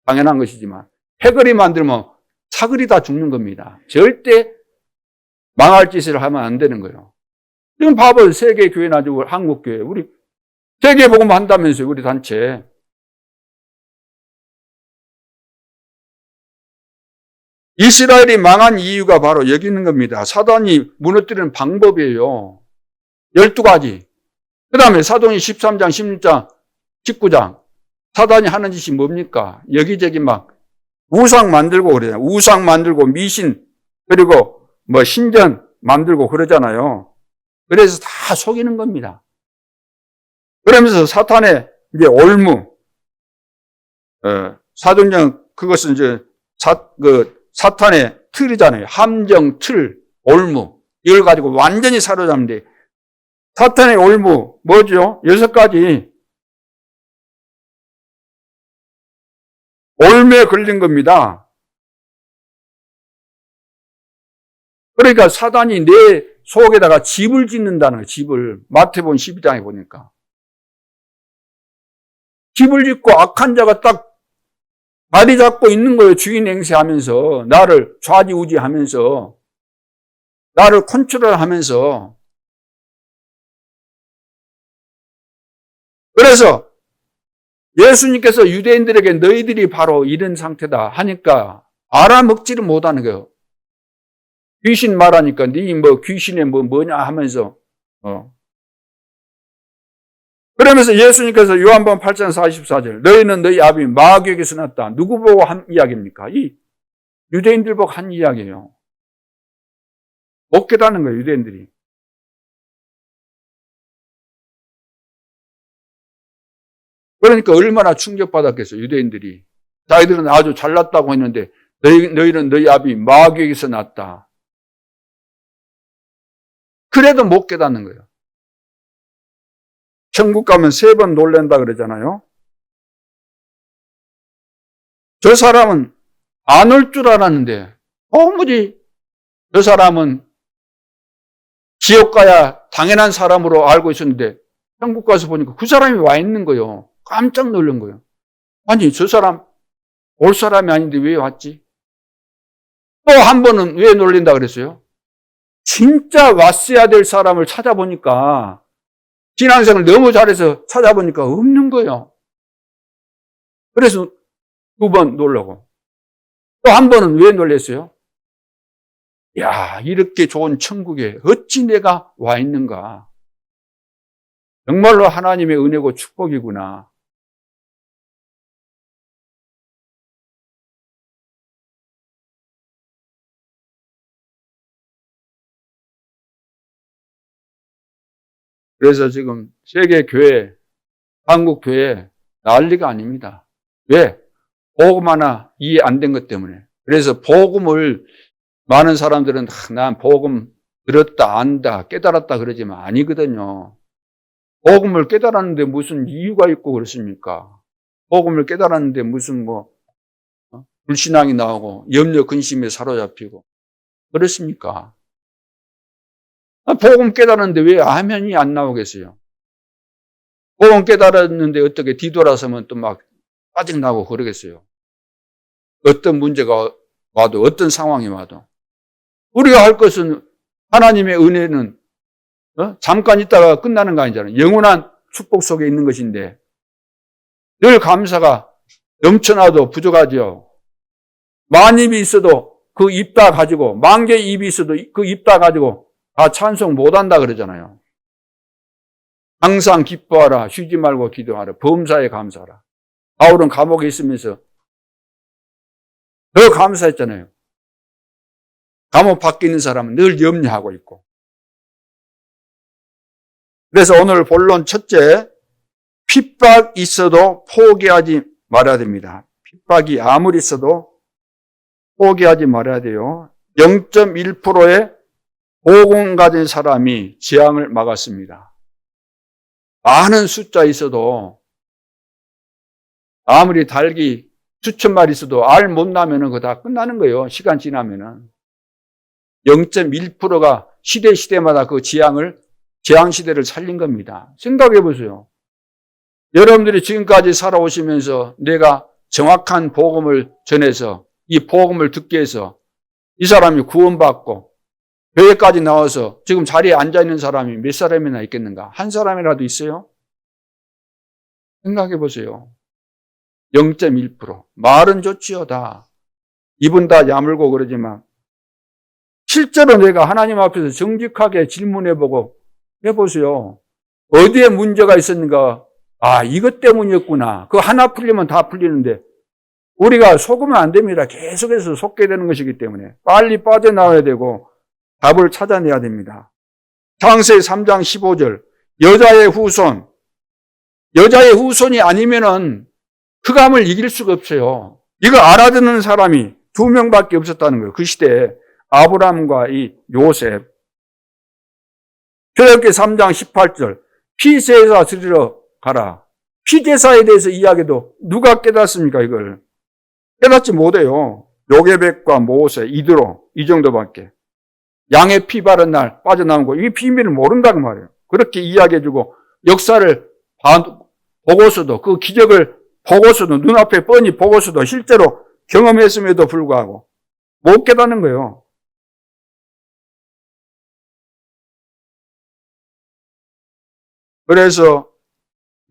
당연한 것이지만. 패거리 만들면 사거리 다 죽는 겁니다. 절대 망할 짓을 하면 안 되는 거예요. 지금 봐봐요. 세계교회나 한국교회. 우리 세계복음 한다면서요. 우리 단체. 이스라엘이 망한 이유가 바로 여기 있는 겁니다. 사단이 무너뜨리는 방법이에요. 12가지. 그 다음에 사도행전 13장, 16장, 19장. 사단이 하는 짓이 뭡니까? 여기저기 막 우상 만들고 그래요. 우상 만들고 미신, 그리고 뭐 신전 만들고 그러잖아요. 그래서 다 속이는 겁니다. 그러면서 사탄의 이제 올무, 사도행전 그것은 이제 사탄의 틀이잖아요. 함정, 틀, 올무. 이걸 가지고 완전히 사로잡는데 사탄의 올무 뭐죠? 6가지. 올무에 걸린 겁니다. 그러니까 사단이 내 속에다가 집을 짓는다는 거예요. 집을. 마태복음 12장에 보니까. 집을 짓고 악한 자가 딱 자리 잡고 있는 거예요. 주인 행세하면서. 나를 좌지우지하면서. 나를 컨트롤하면서. 그래서 예수님께서 유대인들에게 너희들이 바로 이런 상태다 하니까 알아먹지를 못하는 거예요. 귀신 말하니까 네 뭐 귀신의 뭐냐 하면서 그러면서 예수님께서 요한복음 8장 44절 너희는 너희 아비 마귀에게서 났다. 누구 보고 한 이야기입니까? 이 유대인들 보고 한 이야기예요. 못 깨닫는 거예요. 유대인들이. 그러니까 얼마나 충격받았겠어요. 유대인들이. 자기들은 아주 잘났다고 했는데 너희는 너희 아비 마귀에게서 났다. 그래도 못 깨닫는 거예요. 천국 가면 3번 놀란다 그러잖아요. 저 사람은 안 올 줄 알았는데 도무지 저 사람은 지옥 가야 당연한 사람으로 알고 있었는데 천국 가서 보니까 그 사람이 와 있는 거예요. 깜짝 놀란 거예요. 아니 저 사람 올 사람이 아닌데 왜 왔지? 또 한 번은 왜 놀린다 그랬어요? 진짜 왔어야 될 사람을 찾아보니까 신앙생활을 너무 잘해서 찾아보니까 없는 거예요. 그래서 2번 놀라고. 또 한 번은 왜 놀랐어요? 야, 이렇게 좋은 천국에 어찌 내가 와 있는가. 정말로 하나님의 은혜고 축복이구나. 그래서 지금 세계교회, 한국교회 난리가 아닙니다. 왜? 복음 하나 이해 안 된 것 때문에. 그래서 복음을 많은 사람들은 난 복음 들었다, 안다, 깨달았다 그러지만 아니거든요. 복음을 깨달았는데 무슨 이유가 있고 그렇습니까? 복음을 깨달았는데 무슨 불신앙이 나오고 염려 근심에 사로잡히고 그렇습니까? 복음 깨달았는데 왜 아멘이 안 나오겠어요? 복음 깨달았는데 어떻게 뒤돌아서면 또 막 짜증나고 그러겠어요? 어떤 문제가 와도 어떤 상황이 와도 우리가 할 것은 하나님의 은혜는 잠깐 있다가 끝나는 거 아니잖아요. 영원한 축복 속에 있는 것인데 늘 감사가 넘쳐나도 부족하죠. 만 입이 있어도 그 입 다 가지고, 만 개의 입이 있어도 그 입 다 가지고 다 찬송 못한다 그러잖아요. 항상 기뻐하라, 쉬지 말고 기도하라, 범사에 감사하라. 바울은 감옥에 있으면서 더 감사했잖아요. 감옥 밖에 있는 사람은 늘 염려하고 있고. 그래서 오늘 본론 첫째, 핍박 있어도 포기하지 말아야 됩니다. 핍박이 아무리 있어도 포기하지 말아야 돼요. 0.1%의 복음 가진 사람이 재앙을 막았습니다. 많은 숫자 있어도 아무리 닭이 수천 마리 있어도 알 못 나면은 그거 다 끝나는 거예요. 시간 지나면은. 0.1%가 시대마다 그 재앙 시대를 살린 겁니다. 생각해 보세요. 여러분들이 지금까지 살아오시면서 내가 정확한 복음을 전해서 이 복음을 듣게 해서 이 사람이 구원받고 교회까지 나와서 지금 자리에 앉아있는 사람이 몇 사람이나 있겠는가? 한 사람이라도 있어요? 생각해 보세요. 0.1%. 말은 좋지요, 다. 입은 다 야물고 그러지만 실제로 내가 하나님 앞에서 정직하게 질문해보고 해보세요. 어디에 문제가 있었는가? 아, 이것 때문이었구나. 그거 하나 풀리면 다 풀리는데 우리가 속으면 안 됩니다. 계속해서 속게 되는 것이기 때문에 빨리 빠져나와야 되고 답을 찾아내야 됩니다. 창세기 3장 15절 여자의 후손이 아니면은 흑암을 이길 수가 없어요. 이거 알아듣는 사람이 2명밖에 없었다는 거예요. 그 시대에 아브라함과 이 요셉. 출애굽기 3장 18절 피제사 드리러 가라. 피제사에 대해서 이야기도 누가 깨닫습니까? 이걸 깨닫지 못해요. 요게벳과 모세, 이드로 이 정도밖에. 양의 피 바른 날 빠져나온 거, 이 비밀을 모른다고 말이에요. 그렇게 이야기해주고 역사를 보고서도 그 기적을 보고서도 눈앞에 뻔히 보고서도 실제로 경험했음에도 불구하고 못 깨닫는 거예요. 그래서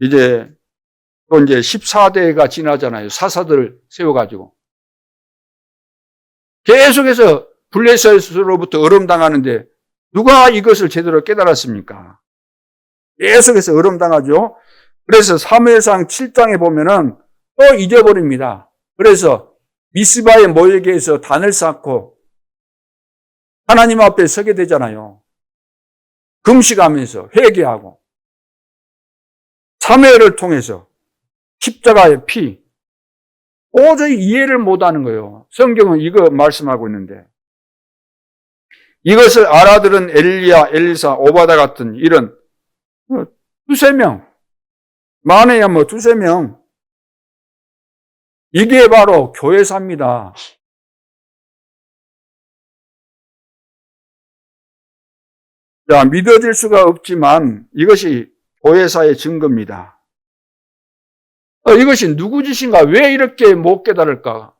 이제 또 이제 14대가 지나잖아요. 사사들을 세워가지고 계속해서 블레셋으로부터 어름당하는데 누가 이것을 제대로 깨달았습니까? 계속해서 어름당하죠. 그래서 사무엘상 7장에 보면은 또 잊어버립니다. 그래서 미스바의 모에게서 단을 쌓고 하나님 앞에 서게 되잖아요. 금식하면서 회개하고 사무엘을 통해서 십자가의 피 도저히 이해를 못하는 거예요. 성경은 이거 말씀하고 있는데 이것을 알아들은 엘리야, 엘리사, 오바다 같은 이런 두세 명, 많아야 두세 명, 이게 바로 교회사입니다. 자, 믿어질 수가 없지만 이것이 교회사의 증거입니다. 이것이 누구 짓인가? 왜 이렇게 못 깨달을까?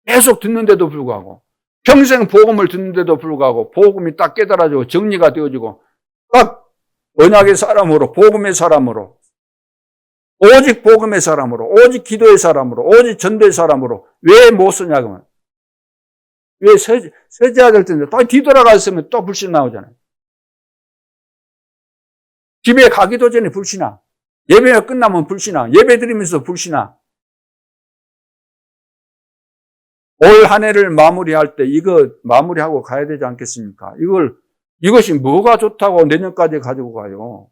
계속 듣는데도 불구하고 평생 복음을 듣는데도 불구하고 복음이 딱 깨달아지고 정리가 되어지고 딱 언약의 사람으로 복음의 사람으로 오직 복음의 사람으로 오직 기도의 사람으로 오직 전도의 사람으로 왜 못 쓰냐 그러면 왜 세제해야 될 텐데 또 뒤돌아갔으면 또 불신 나오잖아요. 집에 가기도 전에 불신아, 예배가 끝나면 불신아, 예배 드리면서 불신아. 올 한 해를 마무리할 때 이거 마무리하고 가야 되지 않겠습니까? 이것이 뭐가 좋다고 내년까지 가지고 가요?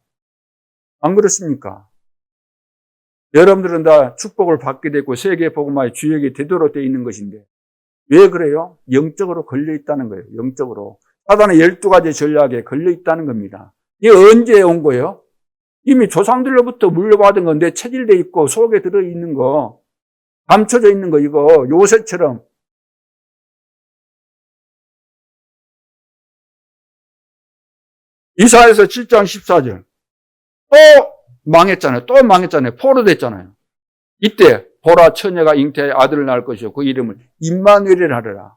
안 그렇습니까? 여러분들은 다 축복을 받게 되고 세계 복음화의 주역이 되도록 되어 있는 것인데 왜 그래요? 영적으로 걸려 있다는 거예요. 영적으로. 사단의 12가지 전략에 걸려 있다는 겁니다. 이게 언제 온 거예요? 이미 조상들로부터 물려받은 건데 체질돼 있고 속에 들어있는 거, 감춰져 있는 거 이거 요새처럼 이사야서 7장 14절 또 망했잖아요. 포로됐잖아요. 이때 보라 처녀가 잉태하여 아들을 낳을 것이요 그 이름을 임마누엘이라 하리라.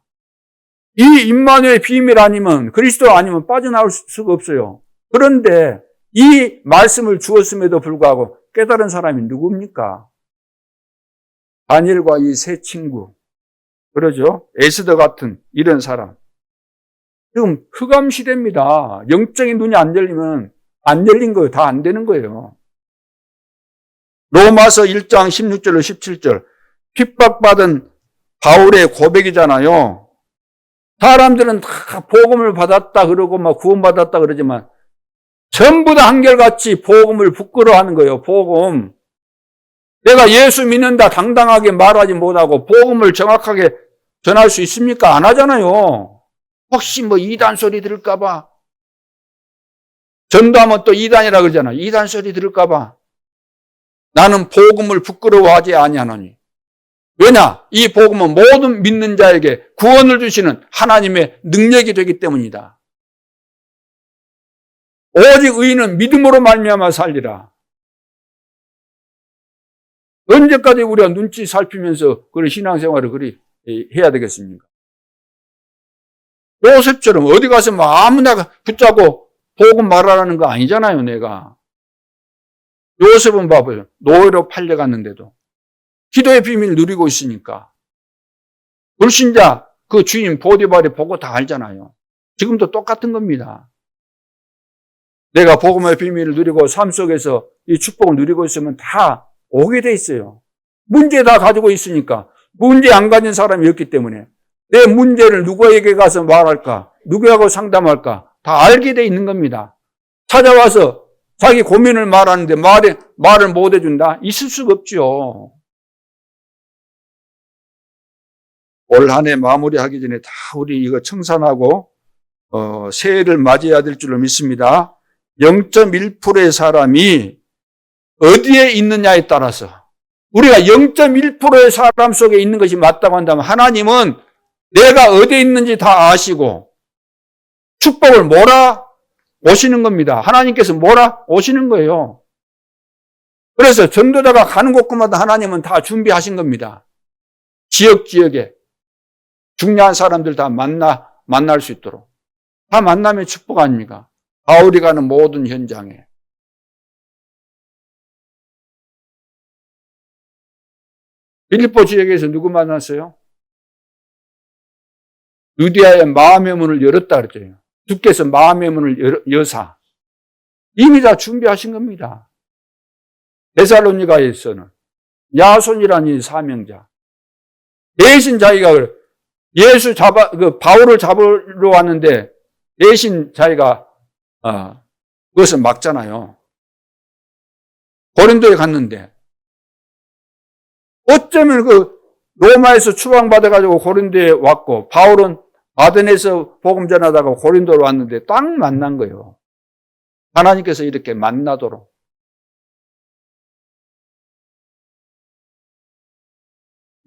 이 임마누엘의 비밀 아니면 그리스도 아니면 빠져나올 수가 없어요. 그런데 이 말씀을 주었음에도 불구하고 깨달은 사람이 누굽니까? 다니엘과 이 세 친구, 그러죠? 에스더 같은 이런 사람. 지금 흑암 시대입니다. 영적인 눈이 안 열리면 안 열린 거예요. 다 안 되는 거예요. 로마서 1장 16절로 17절. 핍박받은 바울의 고백이잖아요. 사람들은 다 복음을 받았다 그러고 막 구원받았다 그러지만 전부 다 한결같이 복음을 부끄러워하는 거예요. 복음. 내가 예수 믿는다 당당하게 말하지 못하고 복음을 정확하게 전할 수 있습니까? 안 하잖아요. 혹시 뭐 이단 소리 들을까 봐. 전도하면 또 이단이라 그러잖아요. 이단 소리 들을까 봐. 나는 복음을 부끄러워하지 아니하노니. 왜냐? 이 복음은 모든 믿는 자에게 구원을 주시는 하나님의 능력이 되기 때문이다. 오직 의인은 믿음으로 말미암아 살리라. 언제까지 우리가 눈치 살피면서 그런 신앙생활을 그리 해야 되겠습니까? 요셉처럼 어디 가서 뭐 아무나 붙잡고 복음 말하라는 거 아니잖아요, 내가. 요셉은 봐봐요. 노예로 팔려갔는데도 기도의 비밀을 누리고 있으니까. 불신자 그 주인 보디발이 보고 다 알잖아요. 지금도 똑같은 겁니다. 내가 복음의 비밀을 누리고 삶 속에서 이 축복을 누리고 있으면 다 오게 돼 있어요. 문제 다 가지고 있으니까. 문제 안 가진 사람이 없기 때문에 내 문제를 누구에게 가서 말할까? 누구하고 상담할까? 다 알게 돼 있는 겁니다. 찾아와서 자기 고민을 말하는데 말을 못 해준다? 있을 수가 없죠. 올 한 해 마무리하기 전에 다 우리 이거 청산하고 새해를 맞이해야 될 줄로 믿습니다. 0.1%의 사람이 어디에 있느냐에 따라서 우리가 0.1%의 사람 속에 있는 것이 맞다고 한다면 하나님은 내가 어디에 있는지 다 아시고 축복을 몰아 오시는 겁니다. 하나님께서 몰아 오시는 거예요. 그래서 전도자가 가는 곳마다 하나님은 다 준비하신 겁니다. 지역에 중요한 사람들 다 만날 수 있도록. 다 만남의 축복 아닙니까? 바울이 가는 모든 현장에. 빌립보 지역에서 누구 만났어요? 유대아의 마음의 문을 열었다 그랬죠. 주께서 마음의 문을 여사. 이미 다 준비하신 겁니다. 데살로니가에서는 야손이라는 사명자. 대신 자기가 바울을 잡으러 왔는데 대신 자기가 그것을 막잖아요. 고린도에 갔는데 어쩌면 로마에서 추방받아가지고 고린도에 왔고 바울은 아덴에서 복음 전하다가 고린도로 왔는데 딱 만난 거예요. 하나님께서 이렇게 만나도록.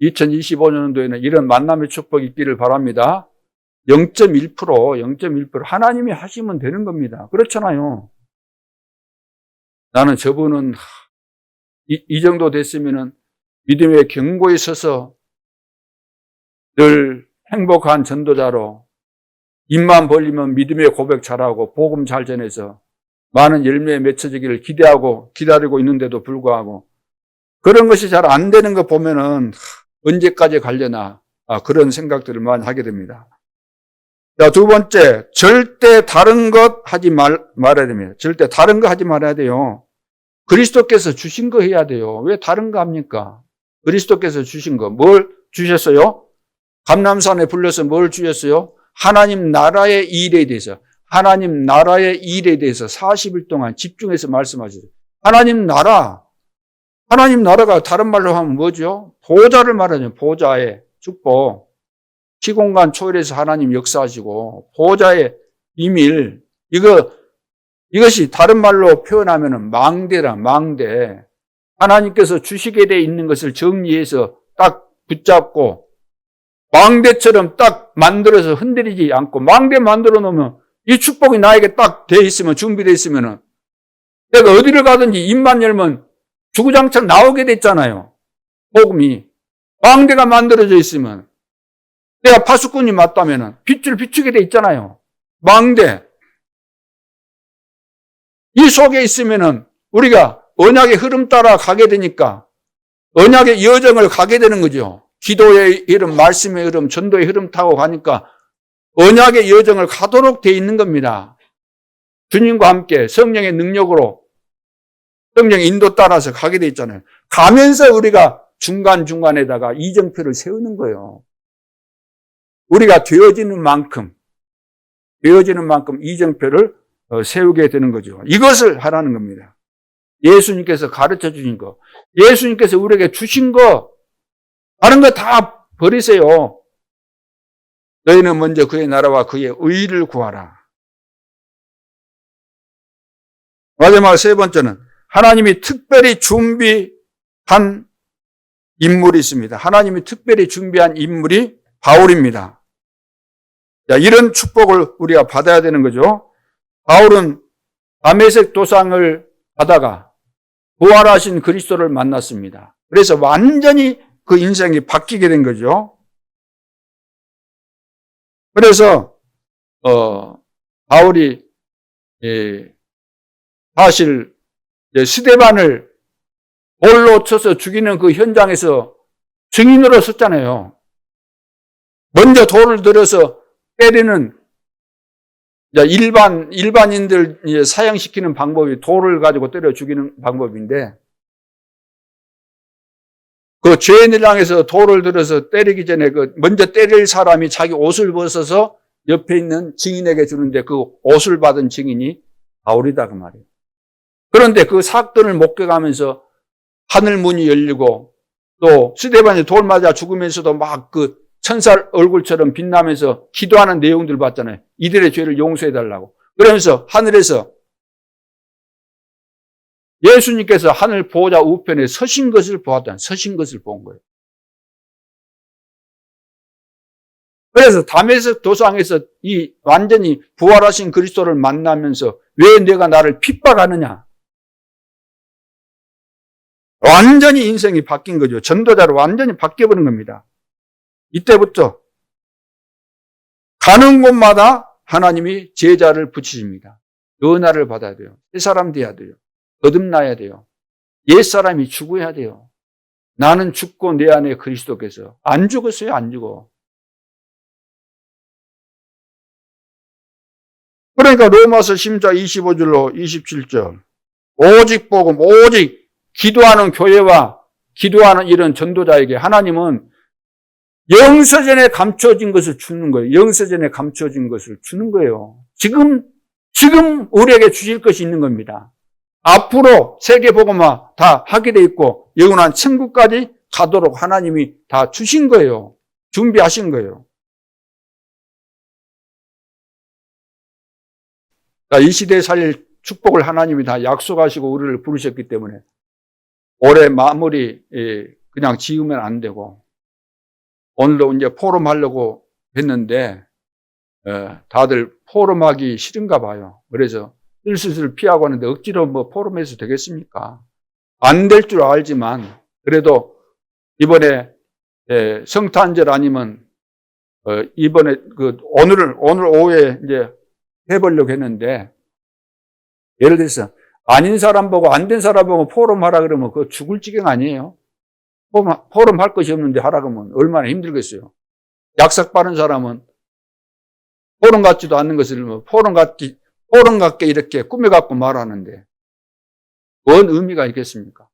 (2025년도에는) 이런 만남의 축복이 있기를 바랍니다. 0.1% 하나님이 하시면 되는 겁니다. 그렇잖아요. 나는 저분은 이 정도 됐으면은 믿음의 경고에 서서 늘 행복한 전도자로 입만 벌리면 믿음의 고백 잘하고 복음 잘 전해서 많은 열매에 맺혀지기를 기대하고 기다리고 있는데도 불구하고 그런 것이 잘 안 되는 거 보면은 언제까지 가려나 그런 생각들을 많이 하게 됩니다. 자, 두 번째, 절대 다른 것 하지 말아야 됩니다. 절대 다른 거 하지 말아야 돼요. 그리스도께서 주신 거 해야 돼요. 왜 다른 거 합니까? 그리스도께서 주신 거 뭘 주셨어요? 감람산에 불려서 뭘 주셨어요? 하나님 나라의 일에 대해서 40일 동안 집중해서 말씀하셨어요. 하나님 나라가 다른 말로 하면 뭐죠? 보좌를 말하죠. 보좌의 축복. 시공간 초월해서 하나님 역사하시고 보좌의 비밀. 이것이 다른 말로 표현하면 망대. 하나님께서 주시게 돼 있는 것을 정리해서 딱 붙잡고 망대처럼 딱 만들어서 흔들리지 않고 망대 만들어 놓으면 이 축복이 나에게 딱 돼 있으면 준비되어 있으면 내가 어디를 가든지 입만 열면 주구장창 나오게 됐잖아요. 복음이. 망대가 만들어져 있으면 내가 파수꾼이 맞다면 빛을 비추게 돼 있잖아요. 망대. 이 속에 있으면은 우리가 언약의 흐름 따라 가게 되니까 언약의 여정을 가게 되는 거죠. 기도의 흐름, 말씀의 흐름, 전도의 흐름 타고 가니까 언약의 여정을 가도록 돼 있는 겁니다. 주님과 함께 성령의 능력으로 성령의 인도 따라서 가게 돼 있잖아요. 가면서 우리가 중간중간에다가 이정표를 세우는 거예요. 우리가 되어지는 만큼 이정표를 세우게 되는 거죠. 이것을 하라는 겁니다. 예수님께서 가르쳐 주신 거, 예수님께서 우리에게 주신 거, 다른 거 다 버리세요. 너희는 먼저 그의 나라와 그의 의를 구하라. 마지막 세 번째는 하나님이 특별히 준비한 인물이 있습니다. 하나님이 특별히 준비한 인물이 바울입니다. 자, 이런 축복을 우리가 받아야 되는 거죠. 바울은 다메섹 도상을 가다가 부활하신 그리스도를 만났습니다. 그래서 완전히 그 인생이 바뀌게 된 거죠. 그래서 바울이 사실 스데반을 돌로 쳐서 죽이는 그 현장에서 증인으로 섰잖아요. 먼저 돌을 들어서 때리는 일반인들 사형시키는 방법이 돌을 가지고 때려 죽이는 방법인데, 그 죄인을 향해서 돌을 들어서 때리기 전에 먼저 때릴 사람이 자기 옷을 벗어서 옆에 있는 증인에게 주는데 그 옷을 받은 증인이 바울이다 그 말이에요. 그런데 그 사건을 목격하면서 하늘 문이 열리고 또 스데반이 돌 맞아 죽으면서도 막 그 천사 얼굴처럼 빛나면서 기도하는 내용들 봤잖아요. 이들의 죄를 용서해달라고. 그러면서 하늘에서 예수님께서 하늘 보호자 우편에 서신 것을 보았다. 서신 것을 본 거예요. 그래서 다메섹 도상에서 이 완전히 부활하신 그리스도를 만나면서 왜 내가 나를 핍박하느냐? 완전히 인생이 바뀐 거죠. 전도자로 완전히 바뀌어버린 겁니다. 이때부터 가는 곳마다 하나님이 제자를 붙이십니다. 은혜를 받아야 돼요. 새 사람 돼야 돼요. 거듭나야 돼요. 옛사람이 죽어야 돼요. 나는 죽고 내 안에 그리스도께서. 안 죽었어요. 안 죽어. 그러니까 로마서 10장 25절로 27절 오직 복음, 오직 기도하는 교회와 기도하는 이런 전도자에게 하나님은 영서전에 감춰진 것을 주는 거예요. 영서전에 감춰진 것을 주는 거예요. 지금 우리에게 주실 것이 있는 겁니다. 앞으로 세계복음화 다 하게 돼 있고 영원한 천국까지 가도록 하나님이 다 주신 거예요. 준비하신 거예요. 이 시대에 살릴 축복을 하나님이 다 약속하시고 우리를 부르셨기 때문에 올해 마무리 그냥 지으면 안 되고, 오늘도 이제 포럼 하려고 했는데 다들 포럼하기 싫은가 봐요. 그래서 슬슬 피하고 하는데 억지로 뭐 포럼해서 되겠습니까? 안 될 줄 알지만 그래도 이번에 성탄절 아니면 이번에 오늘 오후에 이제 해보려고 했는데, 예를 들어서 아닌 사람 보고 안 된 사람 보고 포럼하라 그러면 그거 죽을 지경 아니에요? 포럼 할 것이 없는데 하라 그러면 얼마나 힘들겠어요. 약삭 빠른 사람은 포럼 같지도 않는 것을 포럼 같게 이렇게 꾸며갖고 말하는데 뭔 의미가 있겠습니까?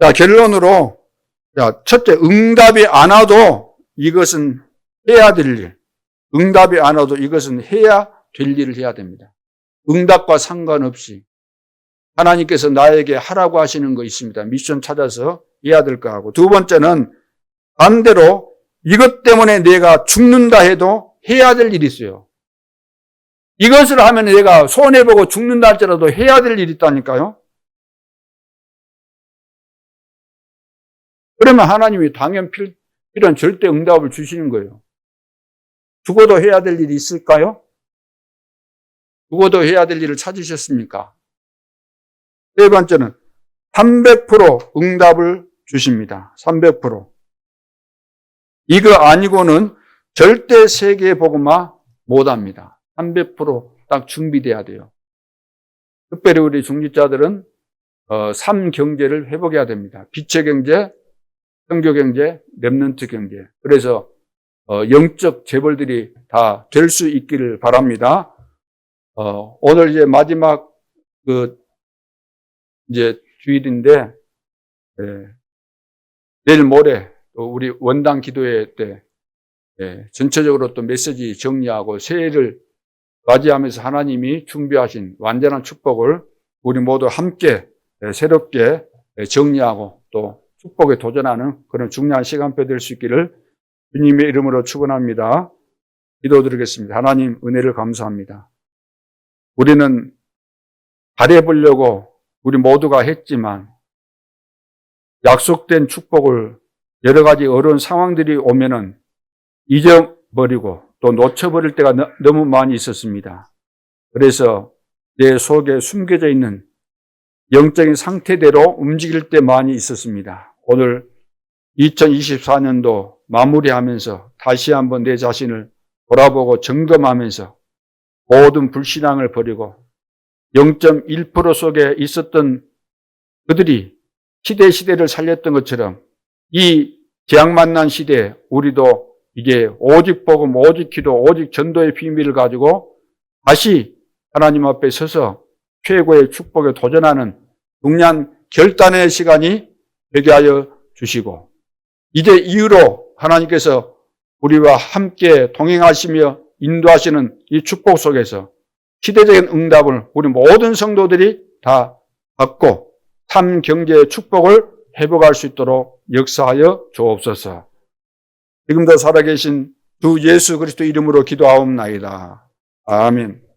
자, 결론으로, 자, 첫째, 응답이 안 와도 이것은 해야 될 일. 응답이 안 와도 이것은 해야 될 일을 해야 됩니다. 응답과 상관없이 하나님께서 나에게 하라고 하시는 거 있습니다. 미션 찾아서 해야 될 거 하고. 두 번째는 반대로 이것 때문에 내가 죽는다 해도 해야 될 일이 있어요. 이것을 하면 내가 손해보고 죽는다 할지라도 해야 될 일이 있다니까요. 그러면 하나님이 당연 필요한 절대 응답을 주시는 거예요. 죽어도 해야 될 일이 있을까요? 죽어도 해야 될 일을 찾으셨습니까? 세 번째는 300% 응답을 주십니다. 300%. 이거 아니고는 절대 세계 복음화 못합니다. 300%딱 준비돼야 돼요. 특별히 우리 중직자들은 삶 경제를 회복해야 됩니다. 빛의 경제, 선교 경제, 렘넌트 경제. 그래서 영적 재벌들이 다 될 수 있기를 바랍니다. 오늘 이제 마지막 이제 주일인데, 내일 모레 또 우리 원당 기도회 때 전체적으로 또 메시지 정리하고 새해를 맞이하면서 하나님이 준비하신 완전한 축복을 우리 모두 함께 새롭게 정리하고 또 축복에 도전하는 그런 중요한 시간표 될 수 있기를 주님의 이름으로 축원합니다. 기도드리겠습니다. 하나님 은혜를 감사합니다. 우리는 바라보려고 우리 모두가 했지만 약속된 축복을 여러 가지 어려운 상황들이 오면은 잊어버리고 또 놓쳐버릴 때가 너무 많이 있었습니다. 그래서 내 속에 숨겨져 있는 영적인 상태대로 움직일 때 많이 있었습니다. 오늘 2024년도 마무리하면서 다시 한번 내 자신을 돌아보고 점검하면서 모든 불신앙을 버리고 0.1% 속에 있었던 그들이 시대를 살렸던 것처럼 이 재앙 만난 시대에 우리도 이게 오직 복음, 오직 기도, 오직 전도의 비밀을 가지고 다시 하나님 앞에 서서 최고의 축복에 도전하는 중요한 결단의 시간이 되게 하여 주시고 이제 이후로 하나님께서 우리와 함께 동행하시며 인도하시는 이 축복 속에서 시대적인 응답을 우리 모든 성도들이 다 받고 참 경제의 축복을 회복할 수 있도록 역사하여 주옵소서. 지금도 살아계신 주 예수 그리스도 이름으로 기도하옵나이다. 아멘.